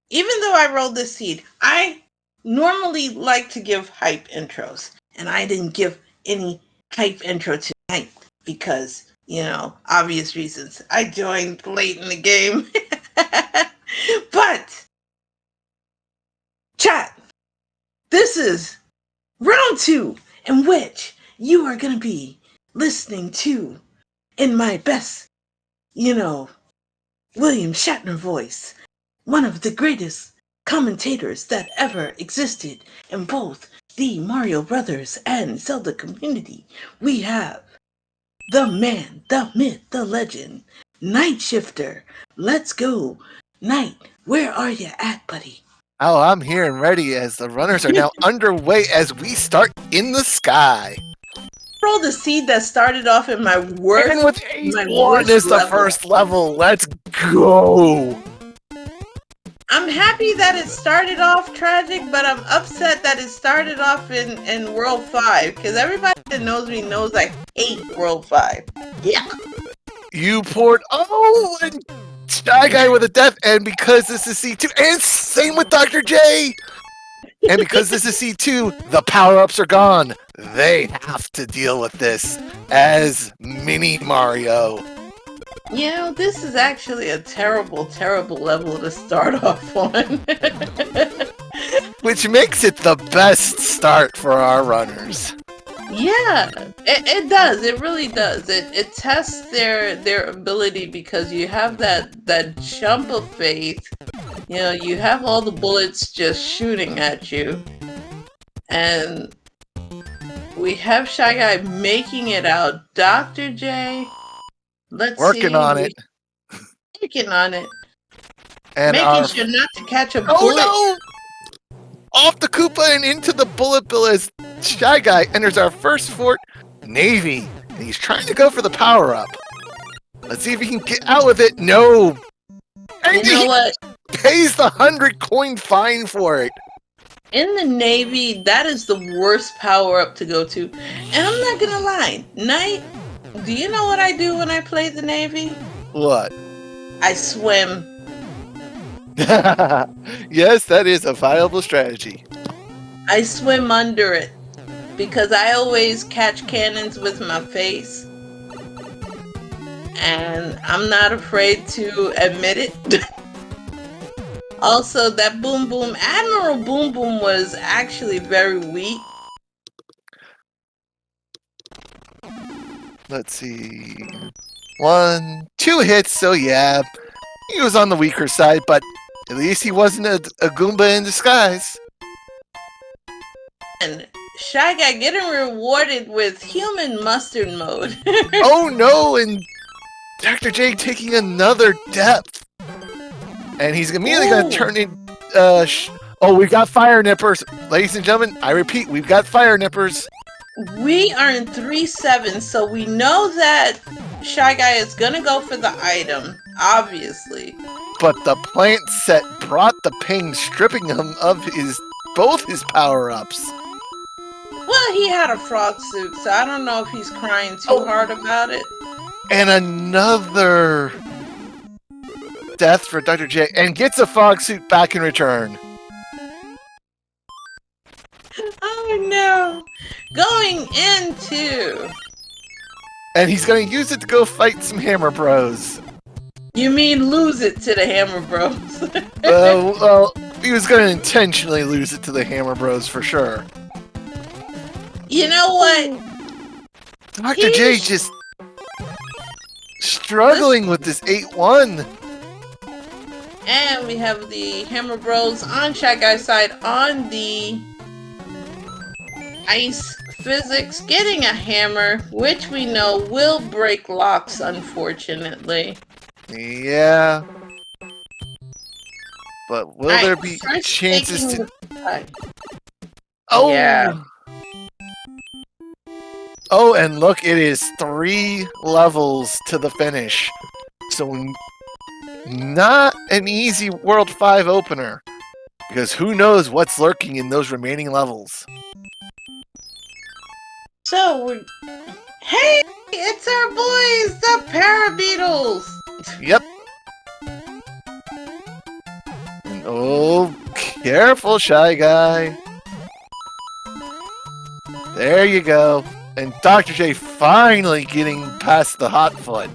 even though I rolled this seed, I normally like to give hype intros. And I didn't give any hype intro tonight because, obvious reasons. I joined late in the game. But, chat, this is round 2 in which you are going to be listening to, in my best, William Shatner voice, one of the greatest commentators that ever existed in both the Mario Brothers and Zelda community. We have the man, the myth, the legend, Night Shifter. Let's go. Night, where are you at, buddy? Oh, I'm here and ready as the runners are now underway as we start in the sky. Rolled a seed that started off in my worst. And with 8-1 is the first level. Let's go. I'm happy that it started off tragic, but I'm upset that it started off in World 5, because everybody that knows me knows I hate World 5. Yeah. You poured... Oh, and ShyGuy with a death, and because this is C2, and same with Dr. J! And because this is C2, the power-ups are gone. They have to deal with this as Mini Mario. This is actually a terrible, terrible level to start off on. Which makes it the best start for our runners. Yeah, it does. It really does. It tests their ability because you have that jump of faith. You have all the bullets just shooting at you. And we have ShyGuy making it out. Dr. J, Working on it. And making sure not to catch a bullet. Oh no! Off the Koopa and into the bullet bill as ShyGuy enters our first fort, Navy. And he's trying to go for the power-up. Let's see if he can get out with it. No! And you know what? Pays the 100-coin fine for it. In the Navy, that is the worst power-up to go to. And I'm not gonna lie, Knight, do you know what I do when I play the Navy? What? I swim. Yes, that is a viable strategy. I swim under it because I always catch cannons with my face. And I'm not afraid to admit it. Also, that Boom Boom, Admiral Boom Boom was actually very weak. Let's see. 1, 2 hits, so yeah. He was on the weaker side, but at least he wasn't a Goomba in disguise. And ShyGuy getting rewarded with human mustard mode. Oh no, and Dr. J taking another depth. And he's immediately going to turn in... oh, we've got fire nippers. Ladies and gentlemen, I repeat, we've got fire nippers. We are in 3-7, so we know that ShyGuy is going to go for the item, obviously. But the plant set brought the ping, stripping him of both his power-ups. Well, he had a frog suit, so I don't know if he's crying too hard about it. And another death for Dr. J, and gets a frog suit back in return. Oh no! Going into... And he's going to use it to go fight some Hammer Bros. You mean lose it to the Hammer Bros? Well, he was going to intentionally lose it to the Hammer Bros for sure. You know what? Dr. J just struggling with this 8-1. And we have the Hammer Bros on ShyGuy's side on the ice physics, getting a hammer, which we know will break locks, unfortunately. Yeah. But will there be chances to... Oh! Yeah. Oh, and look, it is 3 levels to the finish. So, not an easy World 5 opener. Because who knows what's lurking in those remaining levels. So, hey, it's our boys, the Parabeetles! Yep. And, oh, careful, ShyGuy. There you go. And Dr. J finally getting past the hot foot.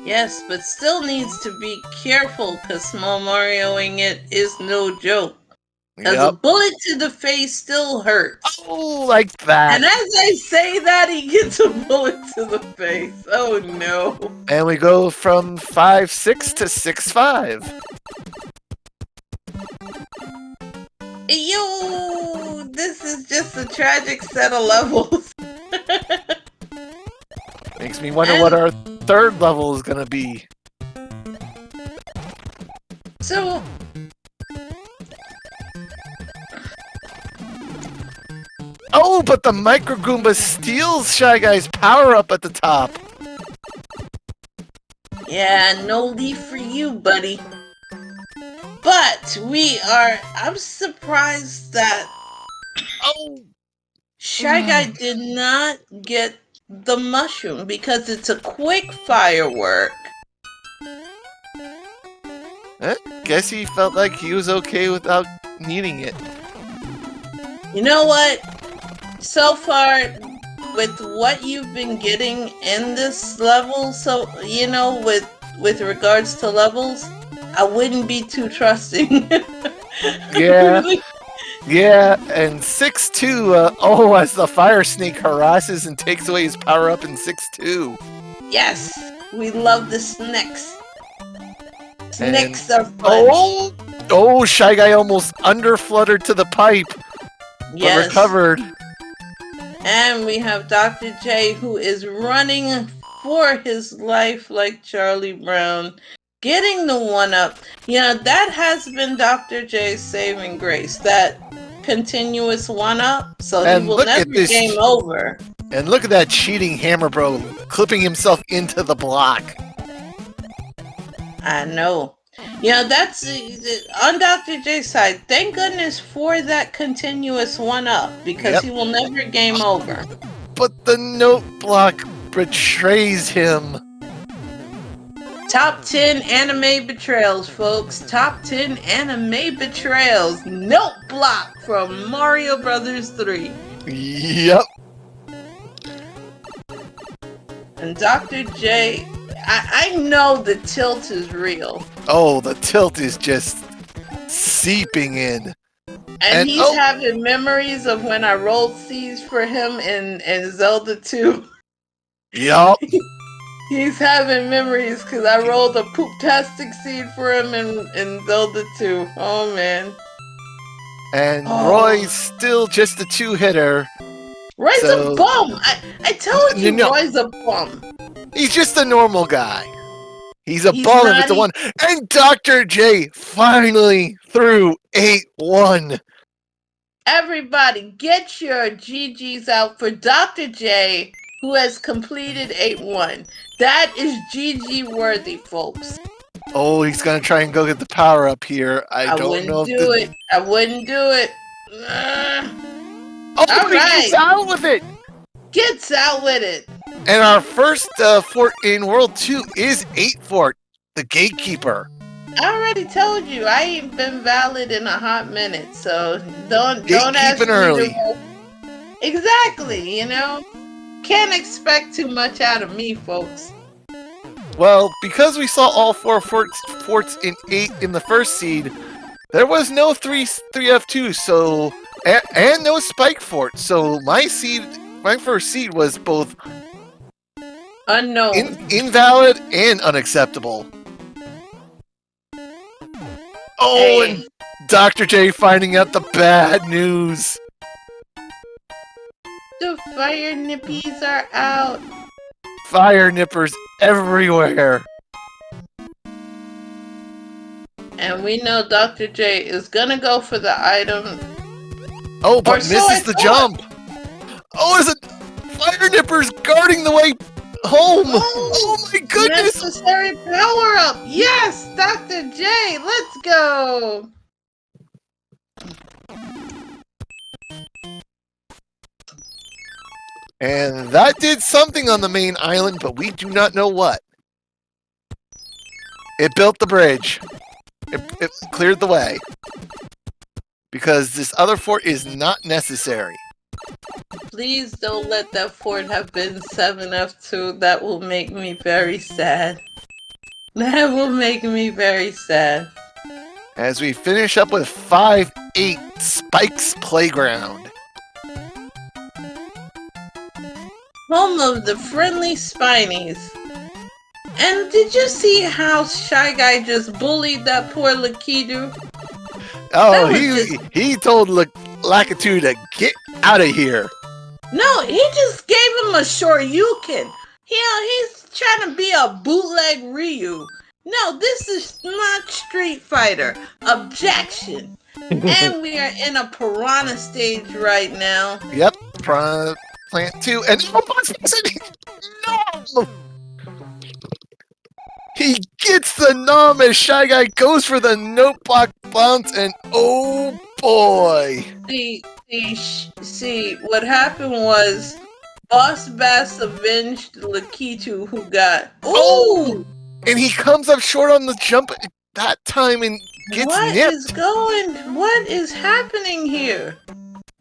Yes, but still needs to be careful because small Marioing it is no joke. Because a bullet to the face still hurts. Oh, like that. And as I say that, he gets a bullet to the face. Oh no. And we go from 5-6 to 6-5. Yo, this is just a tragic set of levels. Makes me wonder what our third level is gonna be. So, oh, but the Micro Goomba steals ShyGuy's power up at the top. Yeah, no leaf for you, buddy. But I'm surprised that ShyGuy did not get the mushroom because it's a quick firework. Guess he felt like he was okay without needing it. You know what? So far, with what you've been getting in this level, so, you know, with regards to levels, I wouldn't be too trusting. Yeah. Yeah, and 6-2, oh, as the fire snake harasses and takes away his power up in 6-2. Yes, we love the snakes. Snakes are fun. Oh, ShyGuy almost underfluttered to the pipe, but recovered. And we have Dr. J, who is running for his life like Charlie Brown, getting the one-up. You know, that has been Dr. J's saving grace, that continuous one-up, so he will never game over. And look at that cheating Hammer Bro, clipping himself into the block. I know. You know, that's on Dr. J's side. Thank goodness for that continuous one-up, because he will never game over. But the note block betrays him. Top 10 anime betrayals, folks. Top 10 anime betrayals. Note block from Mario Brothers 3. Yep. And Dr. J, I know the tilt is real. Oh, the tilt is just seeping in. And he's having memories of when I rolled seeds for him in Zelda 2. Yup. He's having memories because I rolled a poop-tastic seed for him in Zelda 2. Oh, man. And Roy's still just a 2-hitter. Roy's a bum! I told you Roy's a bum. He's just a normal guy. He's a bum if it's a 1. And Dr. J finally threw 8-1. Everybody, get your GGs out for Dr. J, who has completed 8-1. That is GG worthy, folks. Oh, he's gonna try and go get the power up here. I don't know if I wouldn't do it. Oh, all right. He gets out with it. Gets out with it. And our first fort in World 2 is 8 Fort, the Gatekeeper. I already told you I ain't been valid in a hot minute, so don't ask me early. Exactly, you know. Can't expect too much out of me, folks. Well, because we saw all 4 forts in 8 in the first seed, there was no 3F2, so and no Spike Fort. So my first seed was both unknown, invalid and unacceptable. Oh, and Dr. J finding out the bad news. The fire nippies are out. Fire nippers everywhere. And we know Dr. J is gonna go for the item. Oh, but Or so misses I the thought. jump. Oh, is it fire nippers guarding the way home? Oh my goodness. Necessary power up. Yes, Dr. J, let's go. And that did something on the main island, but we do not know what. It built the bridge. It cleared the way. Because this other fort is not necessary. Please don't let that fort have been 7F2. That will make me very sad. That will make me very sad. As we finish up with 5-8 Spike's Playground. Home of the friendly Spinies. And did you see how ShyGuy just bullied that poor Lakitu? Oh, he told Lakitu to get out of here. No, he just gave him a Shoryuken. He's trying to be a bootleg Ryu. No, this is not Street Fighter. Objection. And we are in a piranha stage right now. Yep, Piranha Plant 2. And no! He gets the nom as ShyGuy goes for the note block bounce, and oh boy! See, what happened was Boss Bass avenged Lakitu who got. Ooh! And he comes up short on the jump that time and gets nipped. What is happening here?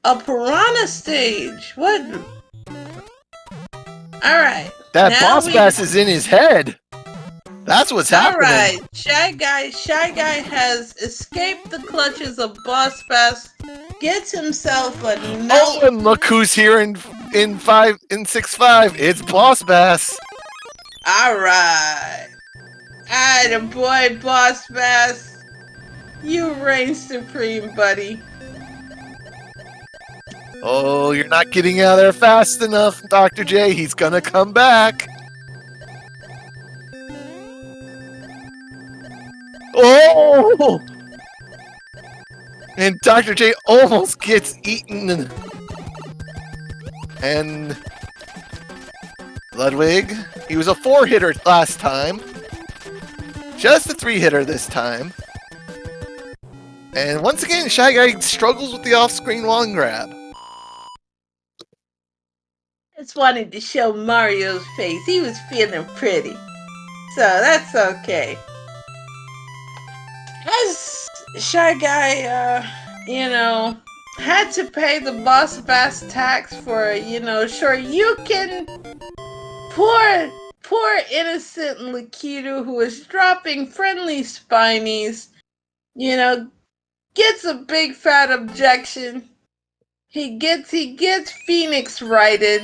A piranha stage. What? Alright. That Boss Bass is in his head. That's what's happening. Alright, ShyGuy has escaped the clutches of Boss Bass, gets himself a Oh, and look who's here in 6-5. It's Boss Bass. Alright. The boy Boss Bass. You reign supreme, buddy. Oh, you're not getting out of there fast enough, Dr. J. He's gonna come back. Oh! And Dr. J almost gets eaten. And Ludwig, he was a 4-hitter last time. Just a 3-hitter this time. And once again, ShyGuy struggles with the off-screen wall grab. Just wanted to show Mario's face. He was feeling pretty. So that's okay. As ShyGuy, had to pay the Boss Bass tax for, sure you can. Poor innocent Lakitu who is dropping friendly Spinies, gets a big fat objection. He gets Phoenix righted.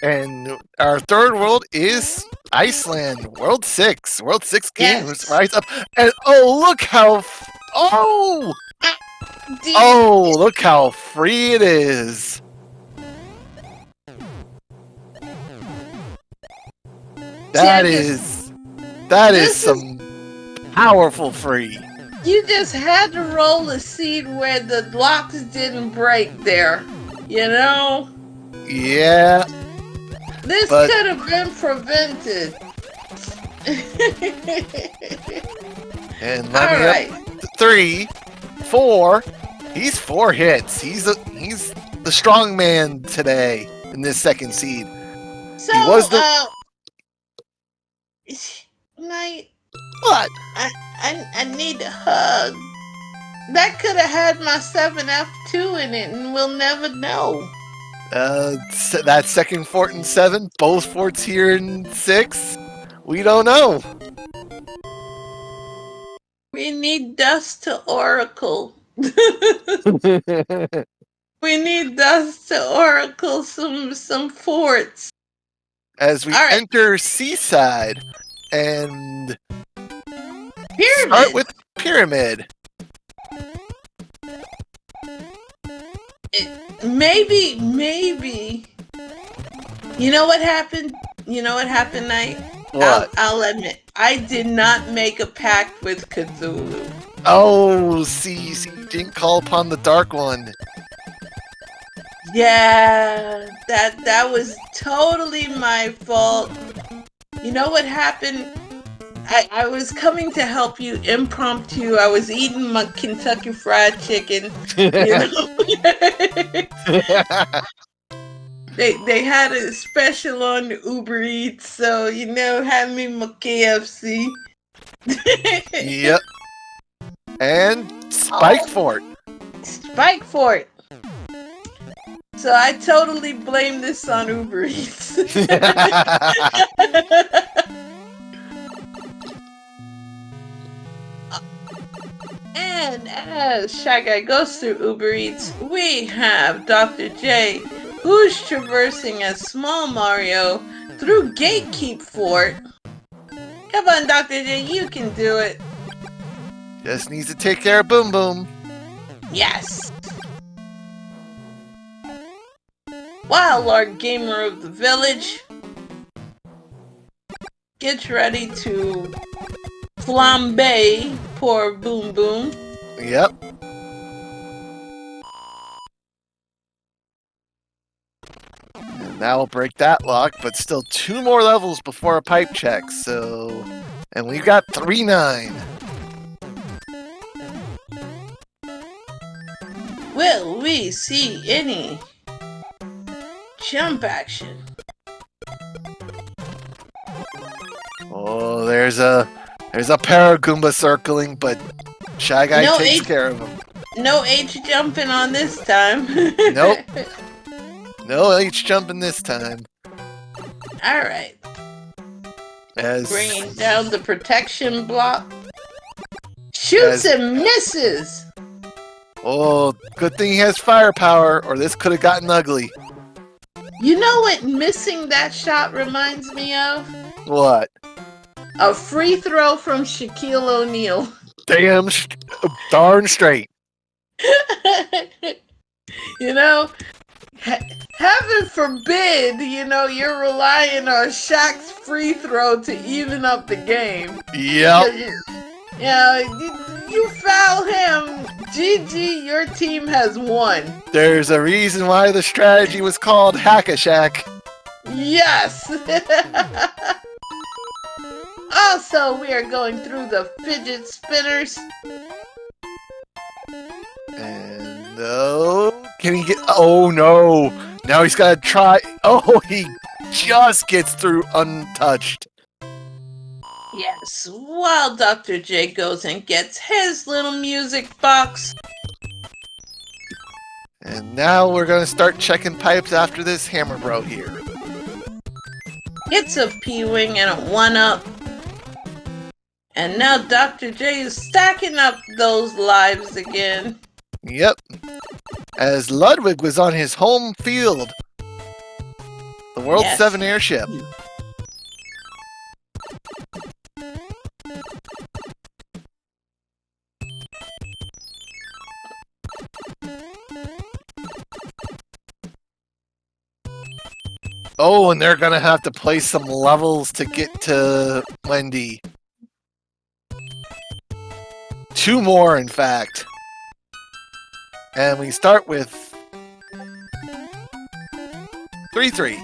And our third world is Iceland, World 6. World 6 games Yes. rise up. And look how look how free it is. That is some powerful free. You just had to roll a seed where the blocks didn't break there, Yeah. This could have been prevented. And let me up 3, 4. He's 4 hits. He's the strong man today in this second seed. So, he was the Knight, what? I need a hug. That could have had my 7F2 in it, and we'll never know. That second fort in 7, both forts here in 6. We don't know. We need dust to Oracle. We need dust to Oracle some forts. As we enter Seaside and Pyramid. start with Pyramid. Maybe. You know what happened? Knight? What? I'll admit, I did not make a pact with Cthulhu. Oh, see, you didn't call upon the Dark One. Yeah, that was totally my fault. You know what happened? I was coming to help you impromptu. I was eating my Kentucky Fried Chicken. You know, they had a special on Uber Eats, so had me my KFC. Yep. And Spike Fort. Spike Fort. So I totally blame this on Uber Eats. And as ShyGuy goes through Uber Eats, we have Dr. J, who's traversing as Small Mario through Gatekeep Fort. Come on, Dr. J, you can do it. Just needs to take care of Boom Boom. Yes. Wildlord Gamer of the Village gets ready to flambe poor Boom Boom. Yep. And that will break that lock, but still 2 more levels before a pipe check, so... And we've got 3-9. Will we see any jump action? Oh, there's a Paragoomba circling, but Shy Guy takes care of him. No H jumping on this time. Nope. No H jumping this time. Alright. Bringing down the protection block. Shoots and misses! Oh, good thing he has firepower, or this could have gotten ugly. You know what missing that shot reminds me of? What? A free throw from Shaquille O'Neal. Darn straight. Heaven forbid, you're relying on Shaq's free throw to even up the game. Yep. You foul him. GG, your team has won. There's a reason why the strategy was called Hack-a-Shack. Yes. Also, we are going through the fidget spinners. And no, can he get? Oh no! Now he's got to try. Oh, he just gets through untouched. Yes, while Dr. J goes and gets his little music box. And now we're gonna start checking pipes after this Hammer Bro here. It's a P-Wing and a 1-up. And now Dr. J is stacking up those lives again. Yep. As Ludwig was on his home field. The World 7 airship. Oh, and they're gonna have to play some levels to get to Wendy. 2 more, in fact. And we start with 3-3.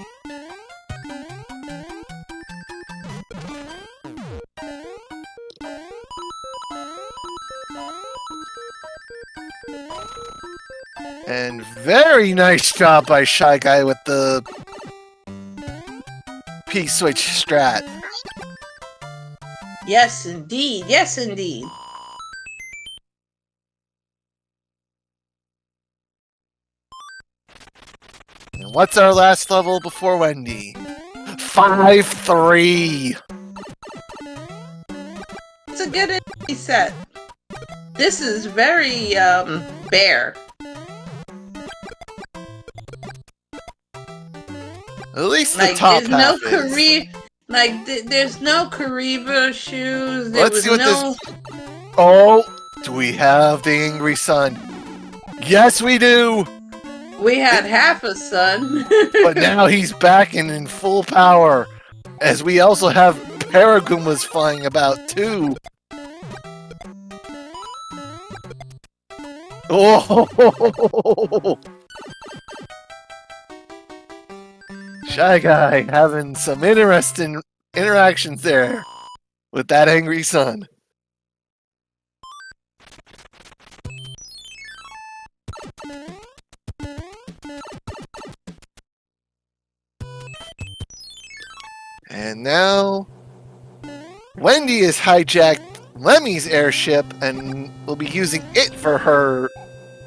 And very nice job by Shy Guy with the P-switch strat. Yes, indeed. Yes, indeed. And what's our last level before Wendy? 5-3. It's a good enemy set. This is very, bare. At least the top half there's no Kariba shoes. Let's see what this... Oh, do we have the Angry Sun? Yes, we do! We had half a sun. But now he's back and in full power. As we also have Paragumas flying about too. Oh! ShyGuy having some interesting interactions there with that angry sun. And now Wendy has hijacked Lemmy's airship and will be using it for her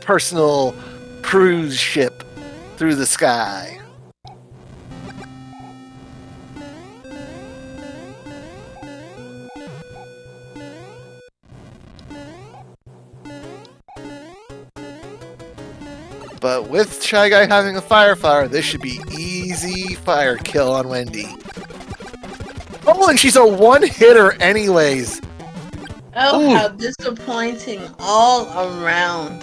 personal cruise ship through the sky. But with ShyGuy having a fire flower, this should be easy fire kill on Wendy. Oh, and she's a one-hitter anyways. Oh, Ooh. how disappointing all around.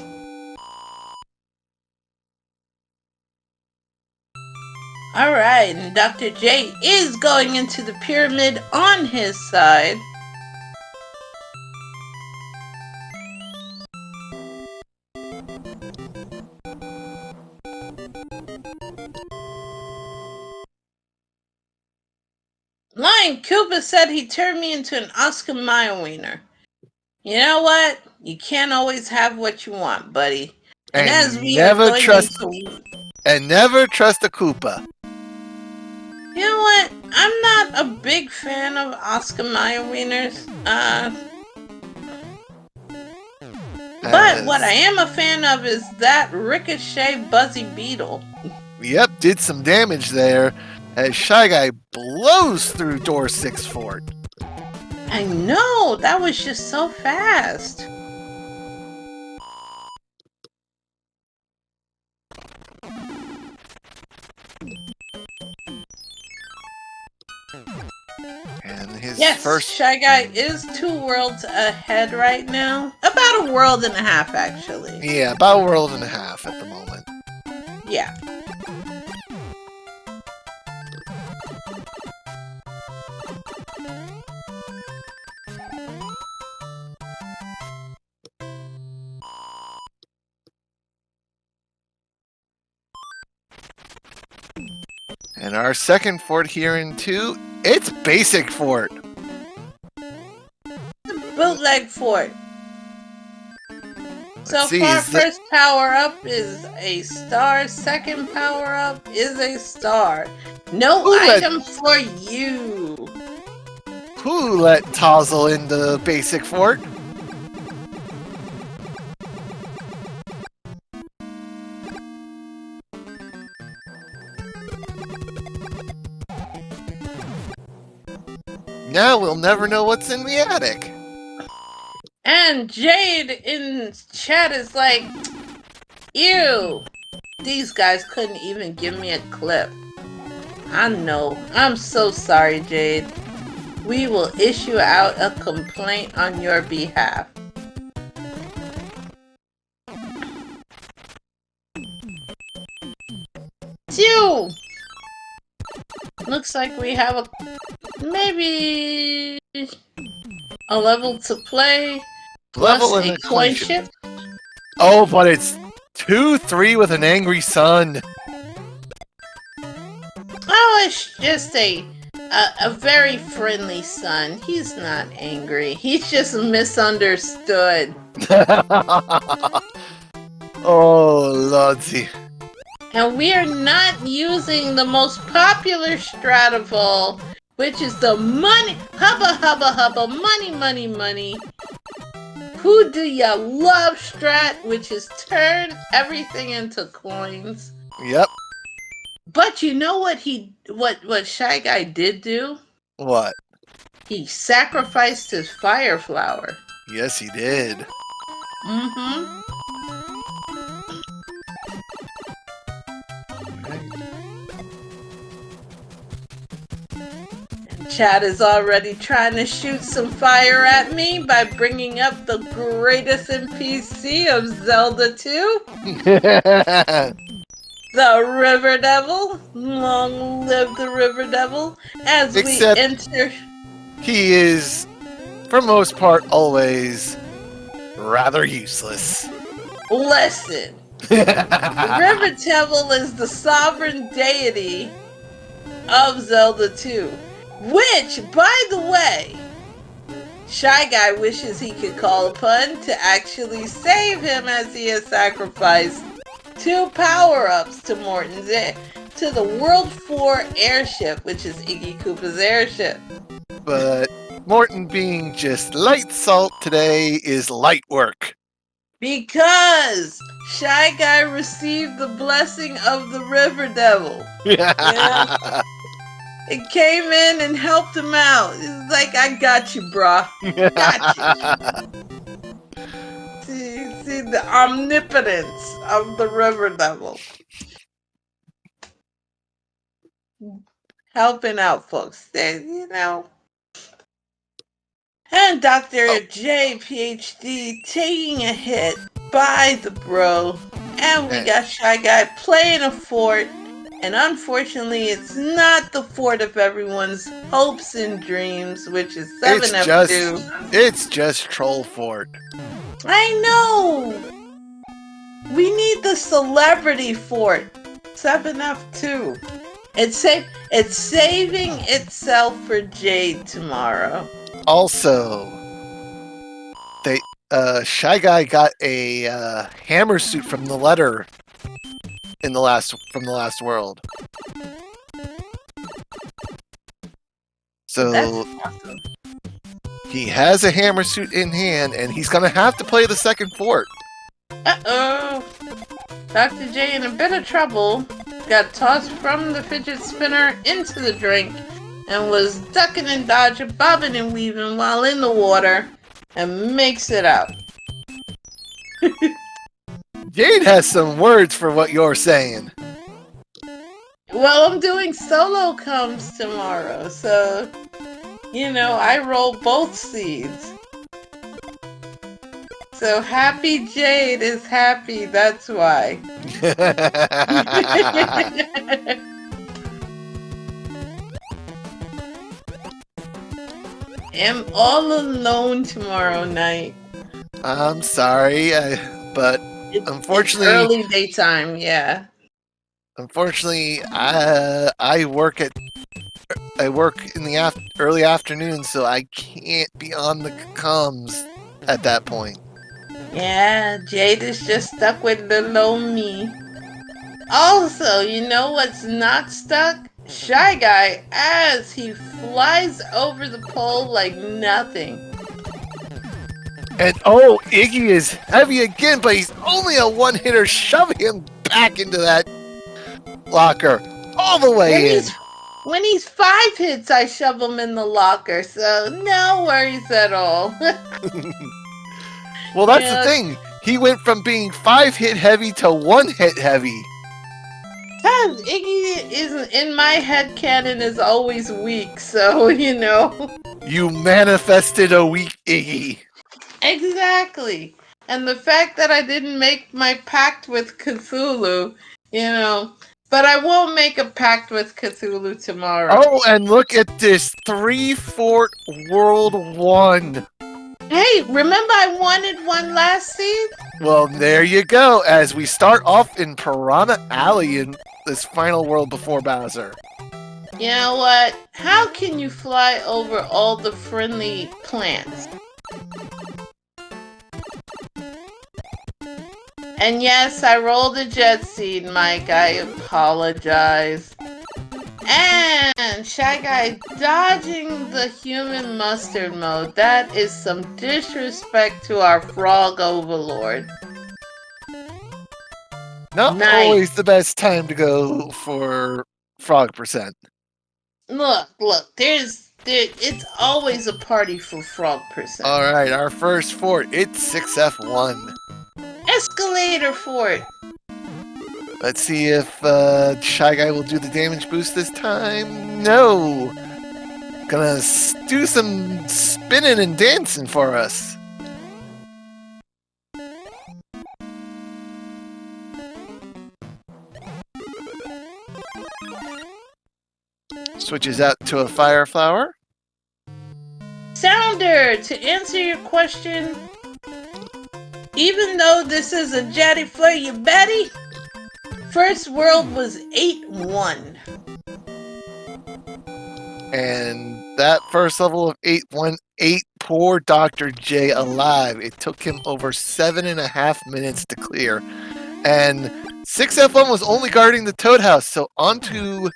Alright, and Dr. J is going into the pyramid on his side. Lion Koopa said he turned me into an Oscar Mayer wiener. You know what? You can't always have what you want, buddy. And as we never are going trust into... and never trust a Koopa. You know what? I'm not a big fan of Oscar Mayer wieners. But what I am a fan of is that Ricochet Buzzy Beetle. Yep, did some damage there as ShyGuy blows through door 6 fort. I know, that was just so fast. And his Yes, first ShyGuy is 2 worlds ahead right now. About a world and a half, actually. Yeah, about a world and a half at the moment. Yeah. And our second fort here in 2, it's basic fort. Bootleg fort. So see, far, is the- first power-up is a star. Second power-up is a star. No Who let- item for you. Who let Tozzle in the basic fort? Now we'll never know what's in the attic. And Jade in chat is like, ew. These guys couldn't even give me a clip. I know. I'm so sorry, Jade. We will issue out a complaint on your behalf. Phew! Looks like we have maybe a level to play plus Level a and a coin coin ship. Oh, but it's 2-3 with an angry sun. Oh, it's just a very friendly son. He's not angry. He's just misunderstood. Oh, Lordsy. And we are not using the most popular Strataval, which is the money, hubba, money. Who do ya love Strat, which is turn everything into coins. Yep. But you know what what ShyGuy did do? What? He sacrificed his fire flower. Yes, he did. Mm-hmm. Chad is already trying to shoot some fire at me by bringing up the greatest NPC of Zelda 2. The River Devil. Long live the River Devil. As we Except enter. he is, for most part, always rather useless. Listen. The River Devil is the sovereign deity of Zelda 2. Which, by the way, ShyGuy wishes he could call upon to actually save him, as he has sacrificed 2 power-ups to to the World 4 airship, which is Iggy Koopa's airship. But Morton being just light salt today is light work. Because ShyGuy received the blessing of the River Devil. Yeah. It came in and helped him out. It's like, I got you, brah. Got you. See the omnipotence of the River Devil. Helping out folks. And Dr. J, PhD, taking a hit by the bro. And we got ShyGuy playing a fort. And unfortunately, it's not the fort of everyone's hopes and dreams, which is 7F2. It's just Troll Fort. I know! We need the celebrity fort. 7F2. It's saving itself for Jade tomorrow. Also, ShyGuy got a hammer suit from the letter from the last world. So That's awesome. He has a hammer suit in hand, and he's gonna have to play the second fort. Uh-oh. Dr. J in a bit of trouble. Got tossed from the fidget spinner into the drink and was ducking and dodging, bobbing and weaving while in the water, and makes it out. Jade has some words for what you're saying. Well, I'm doing solo comes tomorrow, so, I roll both seeds. So happy Jade is happy, that's why. I'm all alone tomorrow night. I'm sorry, but unfortunately, it's early daytime. Yeah. Unfortunately, I work in the early afternoon, so I can't be on the comms at that point. Yeah, Jade is just stuck with little old me. Also, you know what's not stuck? ShyGuy, as he flies over the pole like nothing. And oh, Iggy is heavy again, but he's only a one-hitter, shoving him back into that locker all the way in. When he's 5 hits, I shove him in the locker, so no worries at all. Well, that's the thing. He went from being 5-hit heavy to 1-hit heavy. Iggy is in my headcanon is always weak, so You manifested a weak Iggy. Exactly. And the fact that I didn't make my pact with Cthulhu, but I won't make a pact with Cthulhu tomorrow. Oh, and look at this 3-fort World 1. Hey, remember I wanted one last seed? Well, there you go, as we start off in Piranha Alley in this final world before Bowser. You know what? How can you fly over all the friendly plants? And yes, I rolled a jet seed, Mike. I apologize. And ShyGuy dodging the human mustard mode. That is some disrespect to our frog overlord. Not always the best time to go for frog percent. Look, it's always a party for frog percent. Alright, our first fort, it's 6F1. Escalator fort. Let's see if ShyGuy will do the damage boost this time. No! Gonna do some spinning and dancing for us. Switches out to a fire flower. Sounder, to answer your question, even though this is a Jetty for you Betty, first world was 8-1. And that first level of 818, poor Dr. J alive. It took him over 7.5 minutes to clear. And 6F1 was only guarding the Toad House, so onto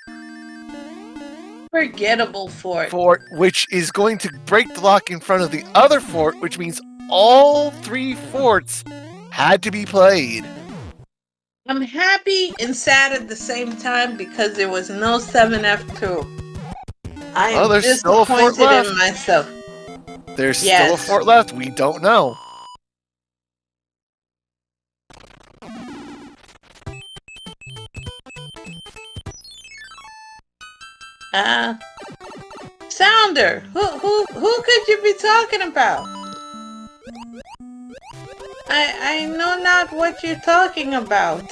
Forgettable fort. Which is going to break the lock in front of the other fort, which means all 3 forts had to be played. I'm happy and sad at the same time because there was no 7F2. I am there's still a fort disappointed left. in myself. There's still a fort left. We don't know. Sounder, who could you be talking about? I know not what you're talking about.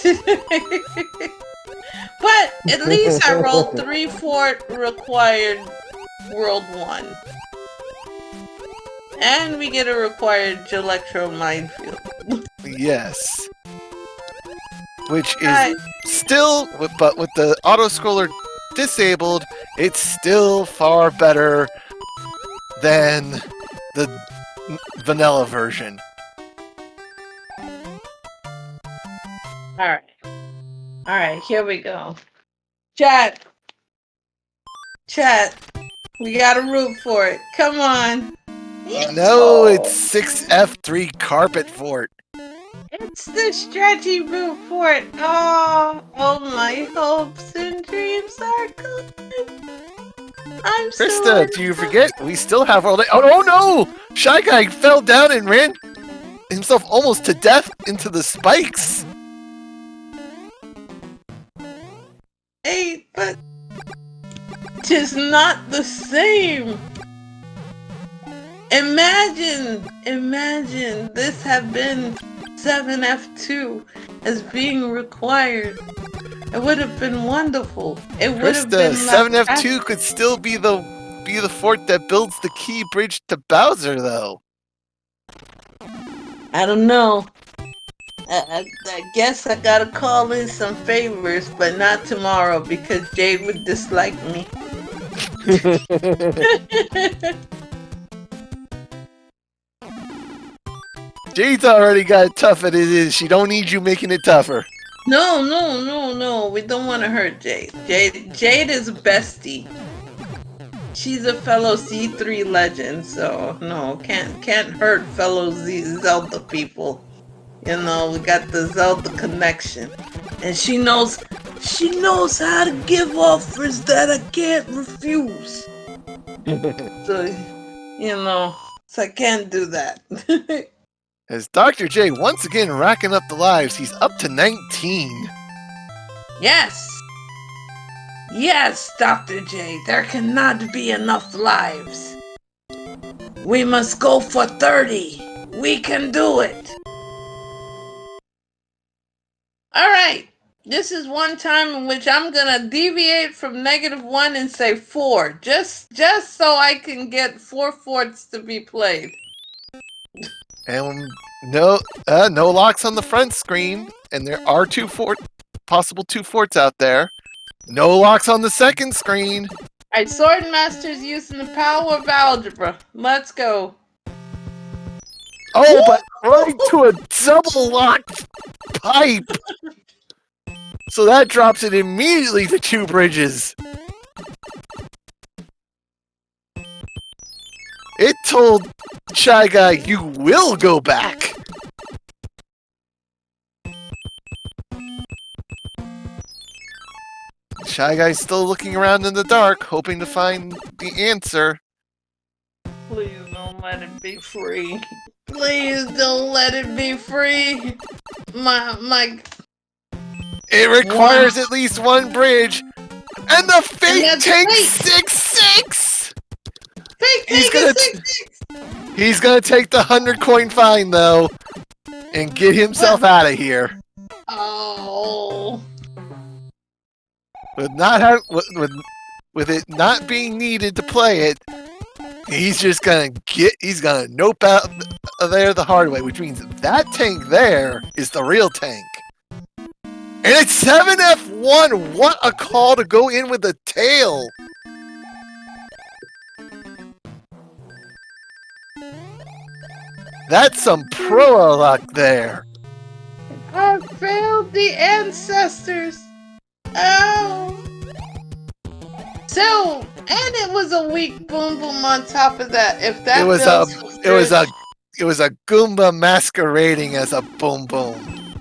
But at least I rolled 3 fort required world 1. And we get a required Electro Minefield. Yes. Which is still, but with the auto-scroller disabled, it's still far better than the vanilla version. Alright, here we go. Chat, we gotta root for it. Come on. No, it's 6F3 Carpet Fort. It's the stretchy root fort. Oh, my hopes and dreams are good. I'm Krista, do you forget? We still have all day. Oh no! ShyGuy fell down and ran himself almost to death into the spikes. Hey, but tis not the same. Imagine this have been 7F2 as being required. It would have been wonderful. It would have been Krista, 7F2 could still be the fort that builds the key bridge to Bowser, though. I don't know. I guess I gotta call in some favors, but not tomorrow because Jade would dislike me. Jade's already got it tough as it is. She don't need you making it tougher. No. We don't want to hurt Jade. Jade is a bestie. She's a fellow C3 legend, so no, can't hurt fellow Zelda people. You know, we got the Zelda connection. And she knows how to give offers that I can't refuse. So, so I can't do that. As Dr. J once again racking up the lives, he's up to 19. Yes, Dr. J, there cannot be enough lives. We must go for 30. We can do it. Alright, this is one time in which I'm gonna deviate from -1 and say 4. Just so I can get 4 forts to be played. And no locks on the front screen, and there are possible 2 forts out there. No locks on the second screen. Alright, Swordmaster's using the power of algebra. Let's go. Oh, but right to a double locked pipe. So that drops it immediately to 2 bridges. It told ShyGuy, you will go back. ShyGuy's still looking around in the dark, hoping to find the answer. Please don't let it be free. Please don't let it be free. My. It requires at least 1 bridge, and the fake takes 6-6. He's gonna take the 100 coin fine though, and get himself out of here. Oh. With with it not being needed to play it, he's gonna nope out there the hard way, which means that tank there is the real tank. And it's 7F1! What a call to go in with the tail! That's some pro luck there. I failed the ancestors. Oh. So, and it was a weak boom boom on top of that. If that It was a Goomba masquerading as a boom boom.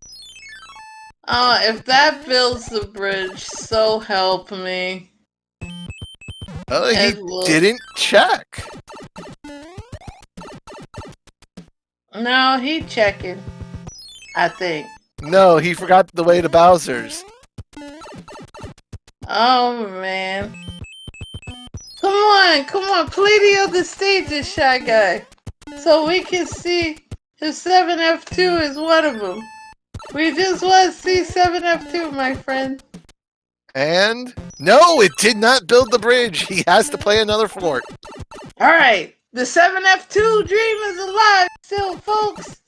Oh, if that builds the bridge, so help me. Well, he didn't check. No, he checking. I think. No, he forgot the way to Bowser's. Oh man. Come on, play the other stages, ShyGuy. So we can see if 7F2 is one of them. We just want to see 7F2, my friend. And no, it did not build the bridge. He has to play another fort. Alright, the 7F2 dream is alive still, folks.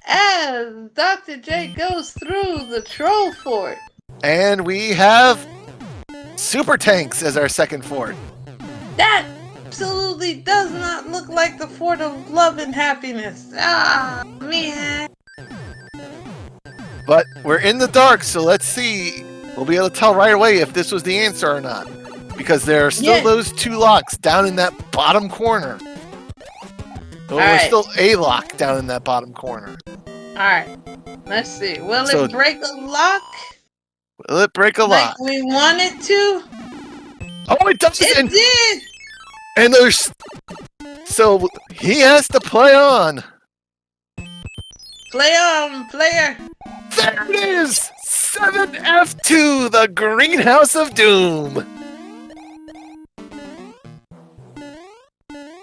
As Dr. J goes through the troll fort. And we have super tanks as our second fort. That absolutely does not look like the fort of love and happiness. Ah, man. But we're in the dark, so let's see. We'll be able to tell right away if this was the answer or not. Because there are still those two locks down in that bottom corner. There's still a lock down in that bottom corner. Alright, let's see. Will it break a lock? Will it break a lock? Like we want it to? Oh, it does! It did! And there's... So, he has to play on. Play on, player! There it is! 7F2, the Greenhouse of Doom!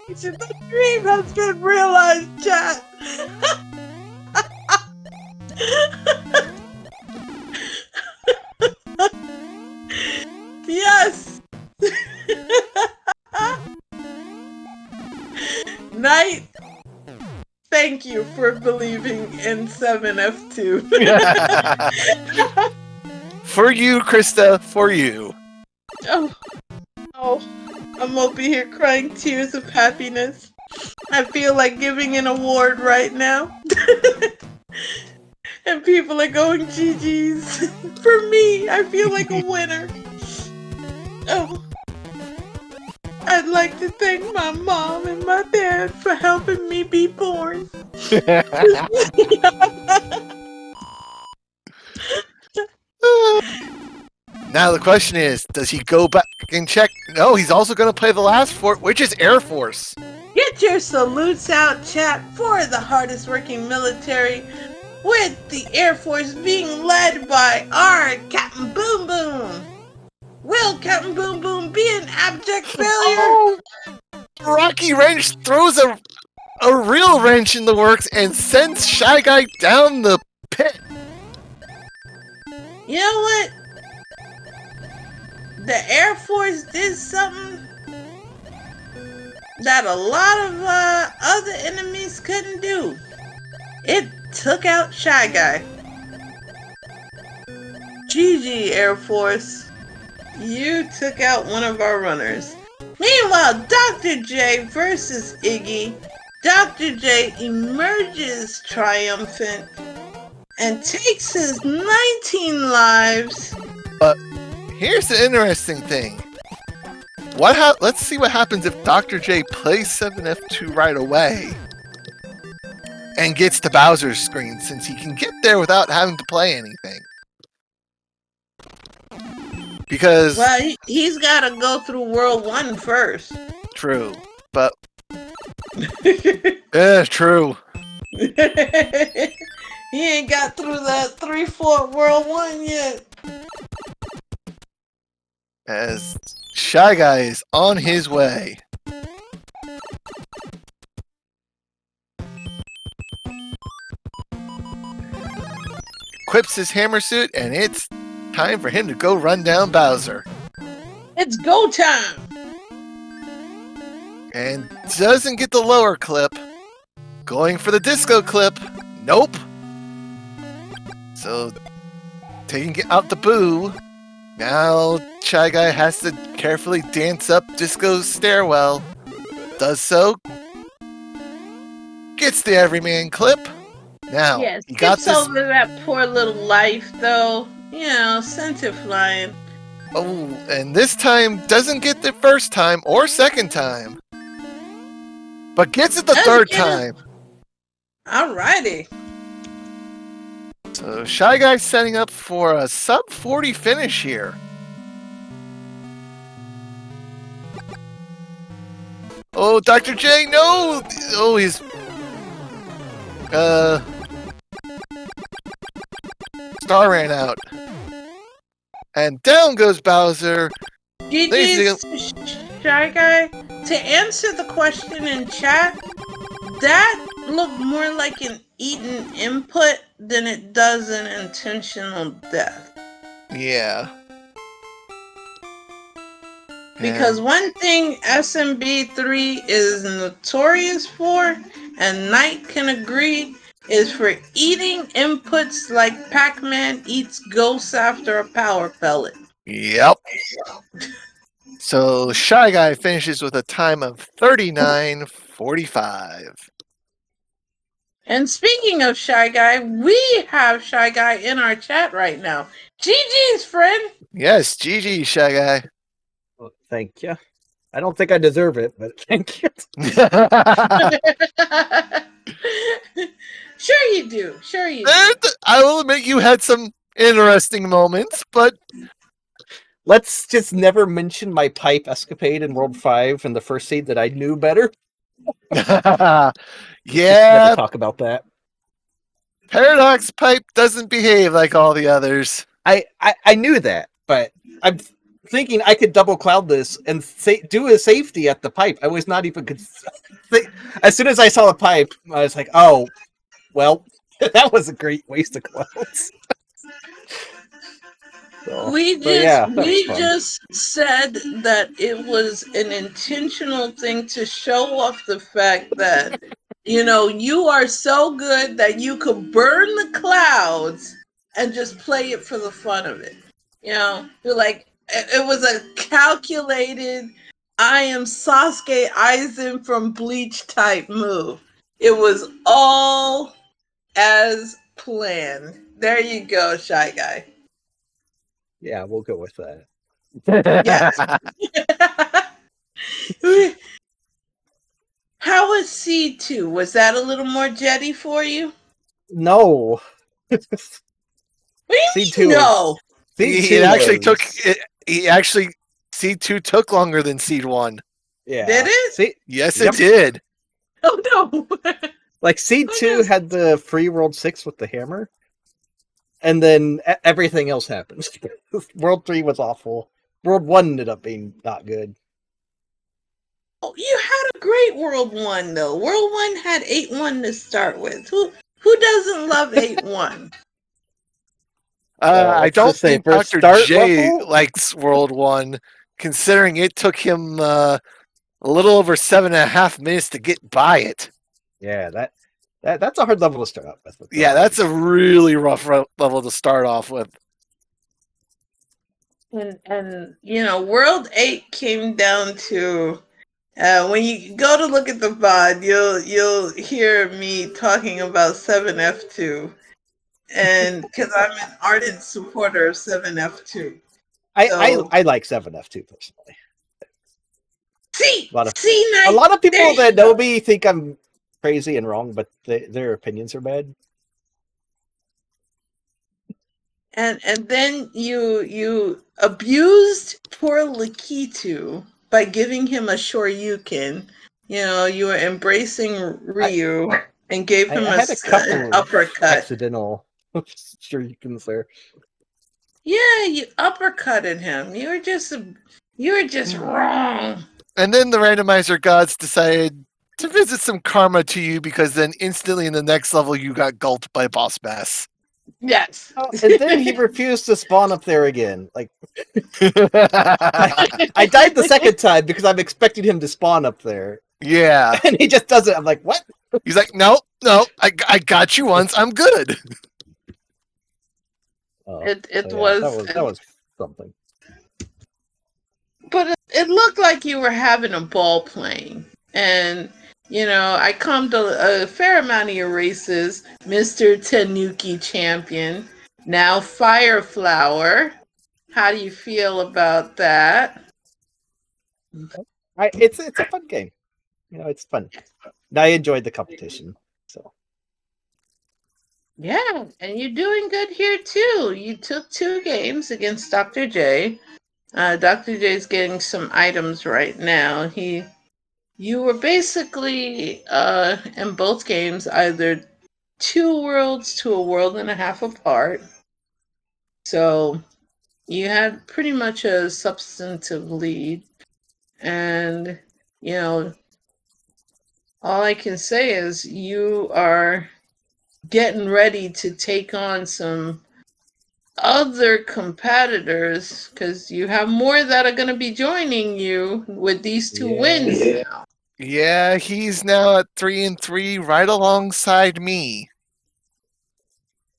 The dream has been realized, chat! Yes! Knight, thank you for believing in 7F2. For you, Krista, for you. Oh, I'm over here crying tears of happiness. I feel like giving an award right now. And people are going GG's. For me, I feel like a winner. Oh. I'd like to thank my mom and my dad for helping me be born. Now the question is, does he go back and check? No, he's also going to play the last fort, which is Air Force. Get your salutes out, chat, for the hardest working military, with the Air Force being led by our Captain Boom Boom. Will Captain Boom Boom be an abject failure? Oh, Rocky Wrench throws a real wrench in the works and sends ShyGuy down the pit. You know what? The Air Force did something that a lot of other enemies couldn't do. It took out ShyGuy. GG, Air Force. You took out one of our runners. Meanwhile, Dr. J versus Iggy. Dr. J emerges triumphant and takes his 19 lives. Here's the interesting thing. Let's see what happens if Dr. J plays 7F2 right away and gets to Bowser's screen, since he can get there without having to play anything. Because... Well, he's got to go through World 1 first. True, but... true. He ain't got through that 3-4 World 1 yet. As ShyGuy is on his way. Equips his hammer suit, and it's time for him to go run down Bowser. It's go time. And doesn't get the lower clip. Going for the disco clip. Nope. So, taking out the boo. Now, ShyGuy has to carefully dance up Disco's stairwell. Does so. Gets the everyman clip. Now, Yes, he got skips this. over that poor little life, though. You know, sent it flying. Oh, and this time doesn't get the first time or second time. But gets it the Does third get it. time. Alrighty. So ShyGuy's setting up for a sub 40 finish here. Oh, Dr. J, no! Oh, he's... Star ran out. And down goes Bowser. GG's ShyGuy. To answer the question in chat, that looked more like an eaten input than it does an intentional death. Yeah. Because one thing SMB3 is notorious for, and Knight can agree, is for eating inputs like Pac-Man eats ghosts after a power pellet. Yep. So ShyGuy finishes with a time of 39:45. And speaking of ShyGuy, we have ShyGuy in our chat right now. GG's, friend. Yes, GG, ShyGuy. Well, thank you. I don't think I deserve it, but thank you. Sure you do. Sure you do. And I will admit you had some interesting moments, but Let's just never mention my pipe escapade in World 5 and the first seed that I knew better. yeah, Never talk about that. Paradox Pipe doesn't behave like all the others. I knew that, but I'm thinking I could double cloud this and do a safety at the pipe. I was not even as soon as I saw the pipe, I was like, oh, well, that was a great waste of clouds. So, We yeah, just said that it was an intentional thing to show off the fact that, you know, you are so good that you could burn the clouds and just play it for the fun of it. You know, you're like, it was a calculated, I am Sasuke Aizen from Bleach type move. It was all as planned. There you go, ShyGuy. Yeah, we'll go with that. Yes. How was C2? Was that a little more jetty for you? No. What do you C2 mean, no? It actually took. He actually Seed 2 took longer than Seed 1. Yeah. Did it? Yes, Yep. it did. Oh no. Like Seed 2 had the free World 6 with the hammer, and then everything else happened. World 3 was awful. World 1 ended up being not good. Oh, you had a great World 1 though. World 1 had 8-1 to start with. Who doesn't love 8-1? I let's don't just say think for a Dr. start J level- likes World 1, considering it took him a little over 7.5 minutes to get by it. Yeah, that's a hard level to start out with. Yeah, that's a really rough level to start off with. And you know, World 8 came down to when you go to look at the VOD, you'll hear me talking about 7F2, and because I'm an ardent supporter of 7F2. I like 7F2 personally. A lot of people that know me think I'm crazy and wrong, but their opinions are bad. And then you abused poor Lakitu by giving him a Shoryuken. You know, you were embracing Ryu and gave him I had a couple an uppercut. Accidental Shoryukens there. Yeah, you uppercutted him. You were just wrong. And then the randomizer gods decided to visit some karma to you, because then instantly in the next level you got gulped by Boss Bass. Yes. Oh, and then he refused to spawn up there again. Like I died the second time because I'm expecting him to spawn up there, Yeah. and he just doesn't. I'm like, what? He's like, no, I got you once. I'm good. Oh, It so yeah, was, that was something. but it looked like you were having a ball playing. And, I come to a fair amount of your races, Mr. Tanuki champion, now Fireflower. How do you feel about that? It's a fun game. It's fun. And I enjoyed the competition. So Yeah, and you're doing good here too. You took 2 games against Dr. J. Dr. J's getting some items right now. You were basically in both games either 2 worlds to a world and a half apart. So you had pretty much a substantive lead. And, all I can say is you are getting ready to take on some other competitors because you have more that are going to be joining you with these 2 wins now. Yeah, he's now at 3-3, right alongside me.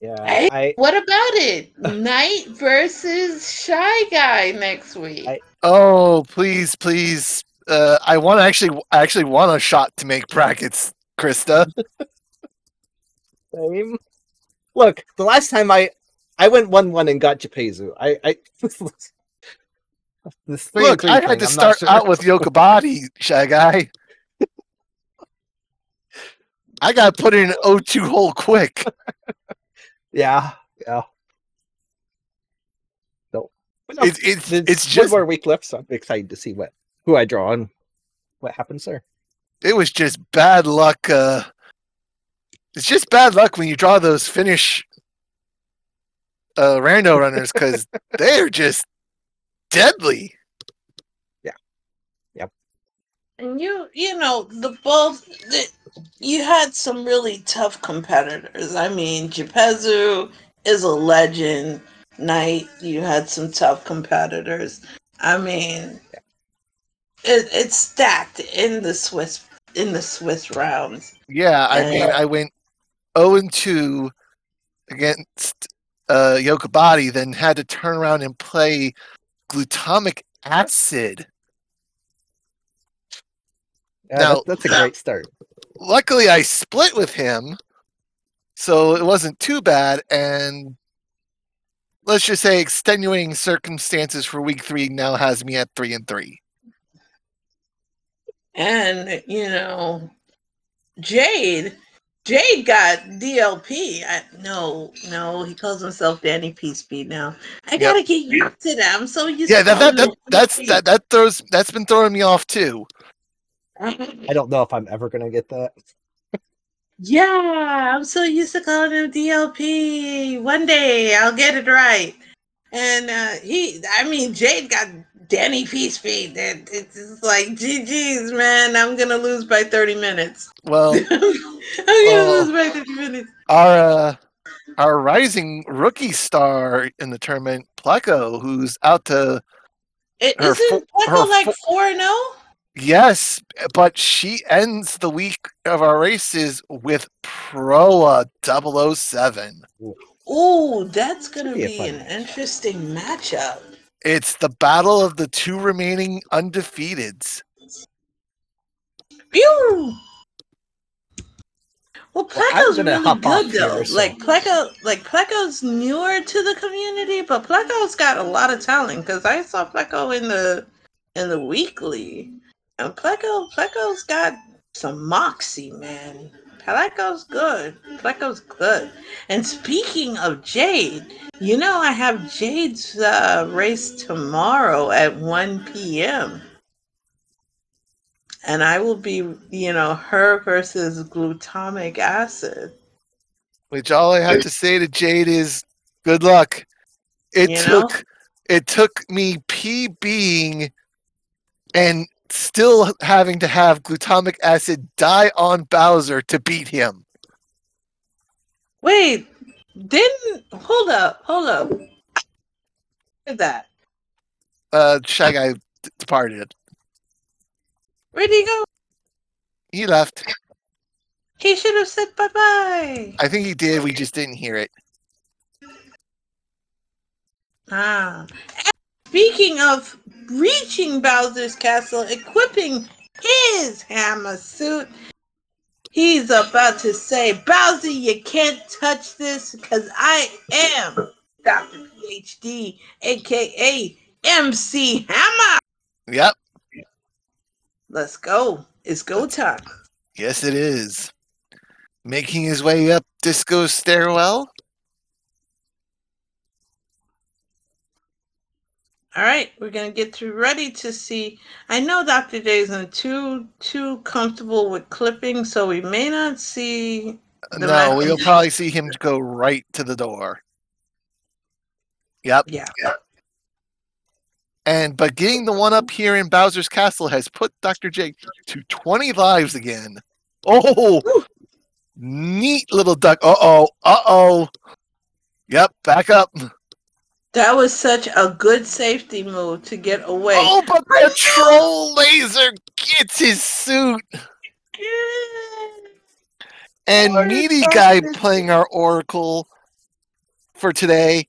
yeah, Hey, what about it? Knight versus ShyGuy next week. Oh, please, please. I want to actually want a shot to make brackets, Krista. same. Look, the last time I went 1-1 and got Japezu. This 3 Look, 3 I thing, had to I'm start not sure. out with Yokobati, Shy Guy. I got to put in an 0-2 hole quick. Yeah. So, It's one just more week left, so I'm excited to see who I draw and what happens there. it was just bad luck. It's just bad luck when you draw those Finnish rando runners because they're just deadly. And you had some really tough competitors. I mean, Japezu is a legend. Knight, you had some tough competitors. I mean, it's stacked in the Swiss rounds. Yeah, I mean, And I went 0-2 against Yokobati, then had to turn around and play glutamic acid. Yeah, Now, that's a great start. luckily, I split with him, so it wasn't too bad. And let's just say extenuating circumstances for week 3 now has me at 3-3. and Jade got DLP. No, he calls himself Danny P Speed now. I gotta get used to that. I'm so used Yeah, to calling him that's been throwing me off too. I don't know if I'm ever gonna get that. Yeah, I'm so used to calling him DLP. One day I'll get it right. And Jade got Danny P Speed. It's like, GG's, man. I'm gonna lose by 30 minutes. Well, I'm gonna lose by 30 minutes. our rising rookie star in the tournament, Pleco, who's out to Isn't Pleco like 4-0? Yes, but she ends the week of our races with Proa 007. Ooh, that's gonna Be a be fun an match. interesting matchup. It's the battle of the 2 remaining undefeateds. Pew! Well, Well, I'm Pleco's gonna really hop off good though. here, so- Pleco's newer to the community, but Pleco's got a lot of talent because I saw Pleco in the weekly, and Pleco's got some moxie, man. Pleco's good. Pleco's good. And speaking of Jade, I have Jade's race tomorrow at 1 p.m. And I will be, her versus glutamic acid. Which all I have to say to Jade is good luck. It took me PBing and still having to have glutamic acid die on Bowser to beat him. Wait, Hold up. Look at that. ShyGuy departed. Where'd he go? He left. He should have said bye-bye. I think he did. We just didn't hear it. Ah. Speaking of reaching Bowser's castle, equipping his hammer suit, he's about to say, Bowser, you can't touch this because I am Dr. PhD, aka MC Hammer. Yep. Let's go. It's go time. Yes, it is. Making his way up Disco's stairwell. All right, we're gonna get ready to see. I know Dr. J isn't too comfortable with clipping, so we may not see. No, we'll probably see him go right to the door. Yep. Yeah. But getting the one up here in Bowser's Castle has put Dr. J to 20 lives again. Oh, neat little duck. Uh-oh. Yep, back up. That was such a good safety move to get away. Oh, but the troll laser gets his suit. And Needy Guy playing our Oracle for today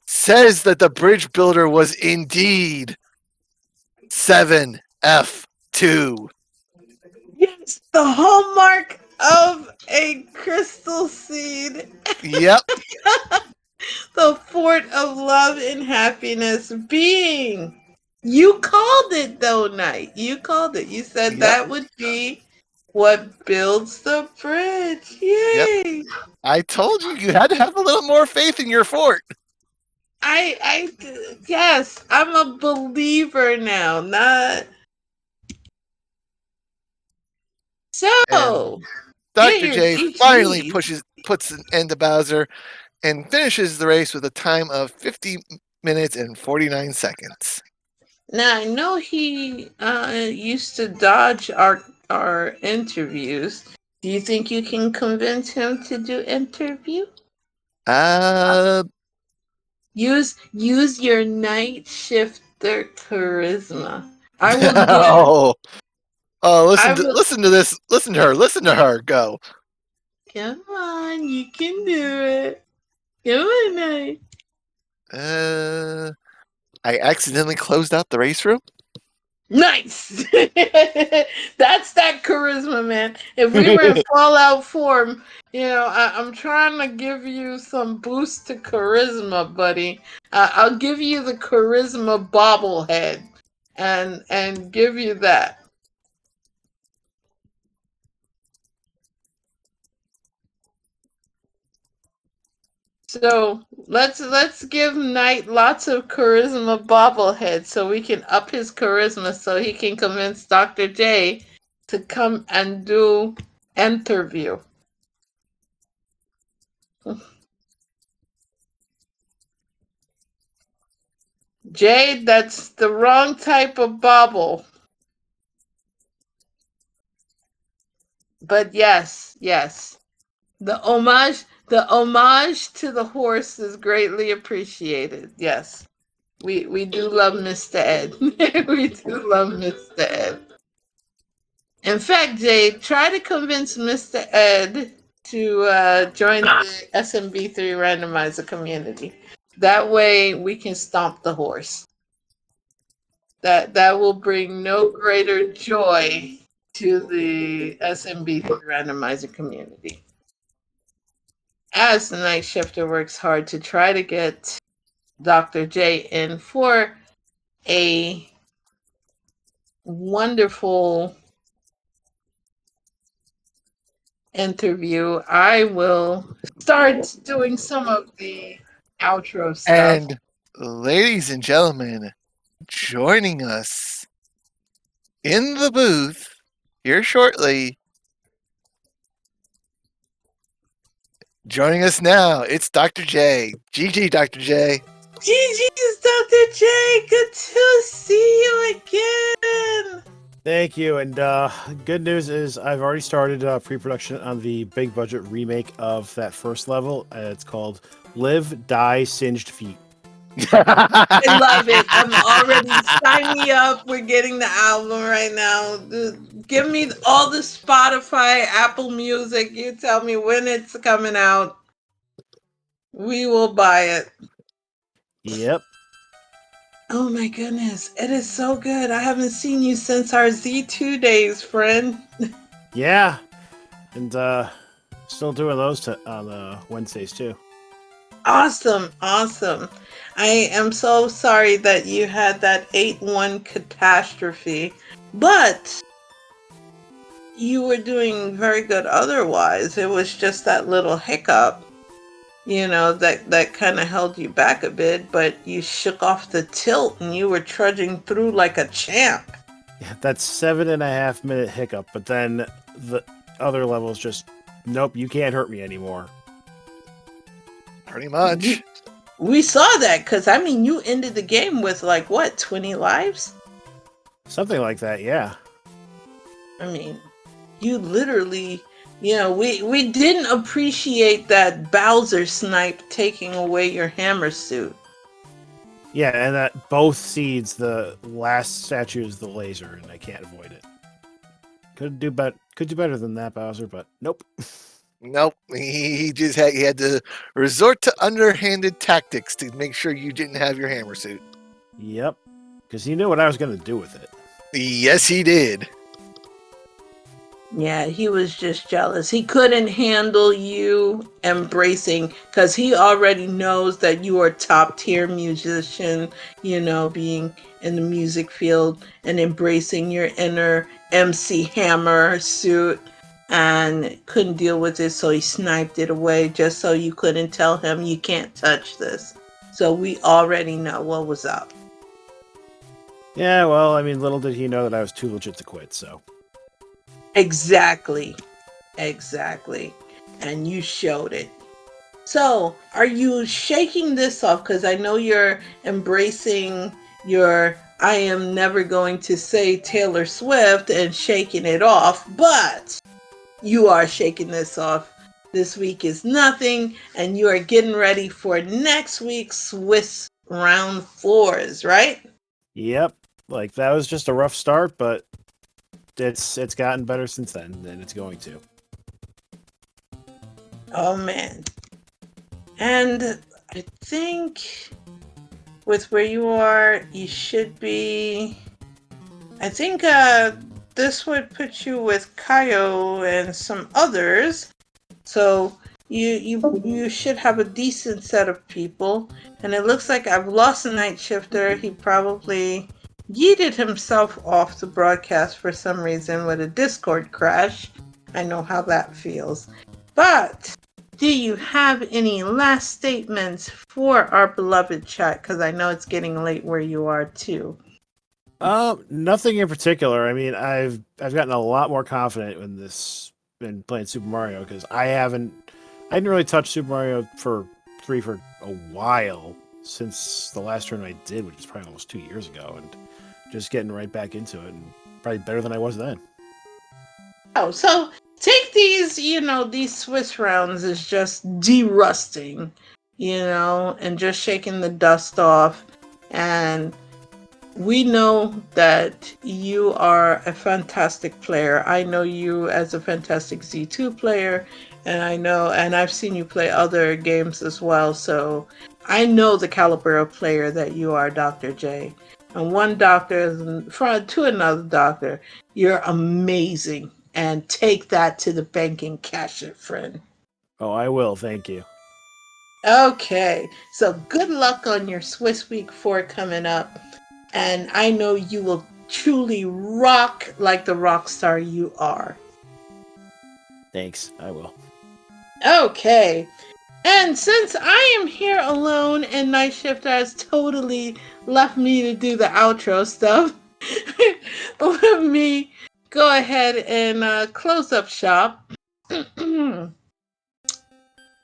says that the bridge builder was indeed 7F2. Yes, the hallmark of a crystal seed. Yep. The fort of love and happiness being. You called it though, Knight. You called it. You said that would be what builds the bridge. Yay! Yep. I told you had to have a little more faith in your fort. Yes, I'm a believer now. Not so. Dr. J finally puts an end to Bowser and finishes the race with a time of 50 minutes and 49 seconds. Now I know he used to dodge our interviews. Do you think you can convince him to do interview? Use your night shifter charisma. I will listen to this. Listen to her. Listen to her. Go. Come on, you can do it. Come on, Night. I accidentally closed out the race room. Nice. That's that charisma, man. If we were in Fallout 4, I'm trying to give you some boost to charisma, buddy. I'll give you the charisma bobblehead and give you that. So let's give Knight lots of charisma bobblehead so we can up his charisma so he can convince Dr. J to come and do interview. Jade, that's the wrong type of bobble. But yes. The homage to the horse is greatly appreciated. Yes. We do love Mr. Ed. We do love Mr. Ed. In fact, Jade, try to convince Mr. Ed to join the SMB3 Randomizer community. That way we can stomp the horse. That will bring no greater joy to the SMB3 Randomizer community. As the night shifter works hard to try to get Dr. J in for a wonderful interview, I will start doing some of the outro stuff. And ladies and gentlemen, joining us in the booth here shortly. Joining us now, it's Dr. J. GG, Dr. J. GG's, Dr. J. Good to see you again. Thank you. And good news is I've already started pre-production on the big budget remake of that first level. It's called Live, Die, Singed Feet. I love it. I'm already sign me up. We're getting the album right now. Give me all the Spotify, Apple Music. You tell me when it's coming out. We will buy it. Yep. Oh my goodness. It is so good. I haven't seen you since our Z2 days, friend. Yeah. And still doing those on Wednesdays too. Awesome. Awesome. I am so sorry that you had that 8-1 catastrophe, but you were doing very good otherwise. It was just that little hiccup, that kind of held you back a bit, but you shook off the tilt and you were trudging through like a champ. Yeah, that's 7.5 minute hiccup, but then the other levels just nope, you can't hurt me anymore. Pretty much. We saw that because you ended the game with 20 lives? Something like that, yeah. You literally, we didn't appreciate that Bowser snipe taking away your hammer suit. Yeah, and that both seeds, the last statue is the laser, and I can't avoid it. Could do better than that, Bowser, but nope. Nope. He had to resort to underhanded tactics to make sure you didn't have your hammer suit. Yep. Because he knew what I was going to do with it. Yes, he did. Yeah, he was just jealous. He couldn't handle you embracing, because he already knows that you are a top tier musician, being in the music field and embracing your inner MC Hammer suit, and couldn't deal with it, so he sniped it away just so you couldn't tell him you can't touch this. So we already know what was up. Yeah, well, little did he know that I was too legit to quit, so. Exactly. And you showed it. So, are you shaking this off? Because I know you're embracing your I am never going to say Taylor Swift and shaking it off, but you are shaking this off. This week is nothing, and you are getting ready for next week's Swiss round 4s, right? Yep. That was just a rough start, but it's gotten better since then, and it's going to. Oh man. And I think with where you are, you should be, I think this would put you with Kaio and some others. So you should have a decent set of people. And it looks like I've lost a night shifter. He probably yeeted himself off the broadcast for some reason with a Discord crash. I know how that feels. But do you have any last statements for our beloved chat? Because I know it's getting late where you are too. Nothing in particular. I've gotten a lot more confident in playing Super Mario, because I didn't really touch Super Mario 3 for a while, since the last tournament I did, which is probably almost 2 years ago, and just getting right back into it, and probably better than I was then. Oh, so take these, these Swiss rounds as just de-rusting, and just shaking the dust off. And we know that you are a fantastic player. I know you as a fantastic Z2 player, and I've seen you play other games as well. So I know the caliber of player that you are, Dr. J. And one doctor is in front to another doctor. You're amazing. And take that to the bank and cash it, friend. Oh, I will. Thank you. Okay. So good luck on your Swiss Week 4 coming up. And I know you will truly rock like the rock star you are. Thanks. I will. Okay. And since I am here alone and Night Shift has totally left me to do the outro stuff, let me go ahead and close up shop.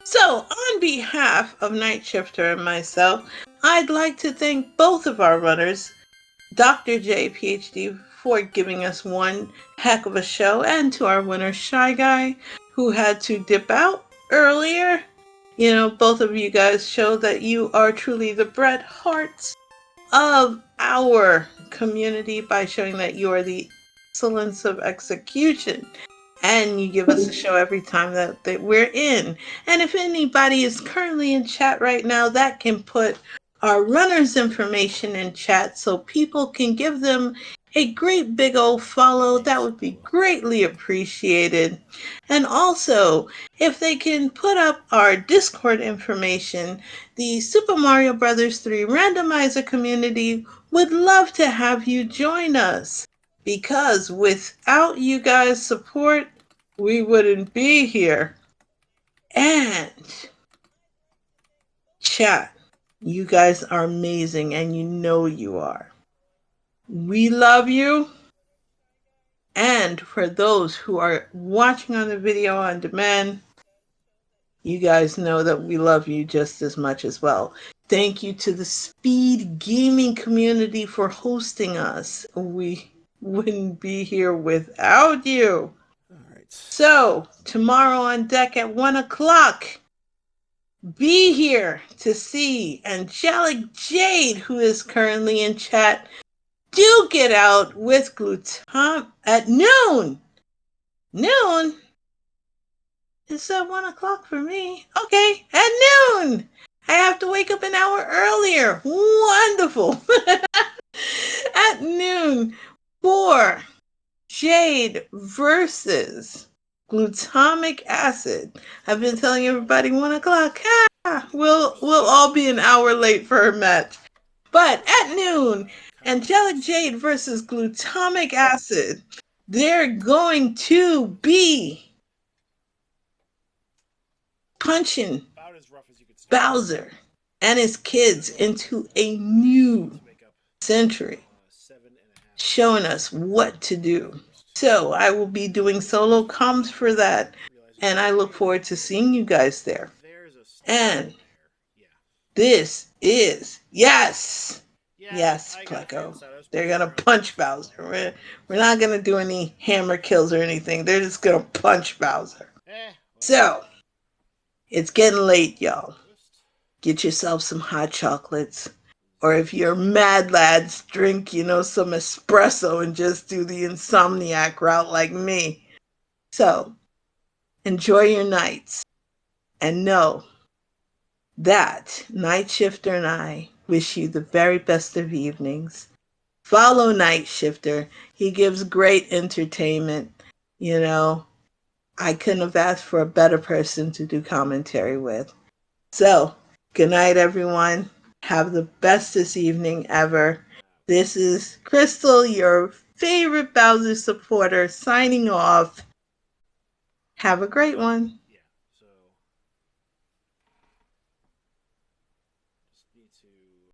So, on behalf of Night Shifter and myself, I'd like to thank both of our runners, Dr. J, PhD, for giving us one heck of a show, and to our winner, ShyGuy, who had to dip out earlier. You know, both of you guys show that you are truly the Bret Harts of our community by showing that you are the excellence of execution. And you give us a show every time that we're in. And if anybody is currently in chat right now, that can put our runners' information in chat so people can give them a great big old follow. That would be greatly appreciated. And also, if they can put up our Discord information, the Super Mario Brothers 3 Randomizer community would love to have you join us. Because without you guys' support, we wouldn't be here. And chat, you guys are amazing, and you know you are. We love you. And for those who are watching on the video on demand, you guys know that we love you just as much as well. Thank you to the SpeedGaming community for hosting us. We wouldn't be here without you. All right. So, tomorrow on deck at 1 o'clock, be here to see Angelic Jade, who is currently in chat, do get out with Glutam at noon. Noon? It's at 1 o'clock for me. Okay, at noon. I have to wake up an hour earlier. Wonderful. At noon for Jade versus glutamic acid. I've been telling everybody 1 o'clock. We'll all be an hour late for her match. But at noon, Angelic Jade versus glutamic acid. They're going to be punching Bowser and his kids into a new century, showing us what to do. So I will be doing solo comms for that, and I look forward to seeing you guys there. And this is, yes, Pleco. They're gonna punch Bowser. We're not gonna do any hammer kills or anything. They're just gonna punch Bowser. So it's getting late, y'all. Get yourself some hot chocolates. Or if you're mad lads, drink, some espresso and just do the insomniac route like me. So, enjoy your nights. And know that Night Shifter and I wish you the very best of evenings. Follow Night Shifter. He gives great entertainment. I couldn't have asked for a better person to do commentary with. So, good night, everyone. Have the bestest evening ever. This is Crystal, your favorite Bowser supporter, signing off. Have a great one.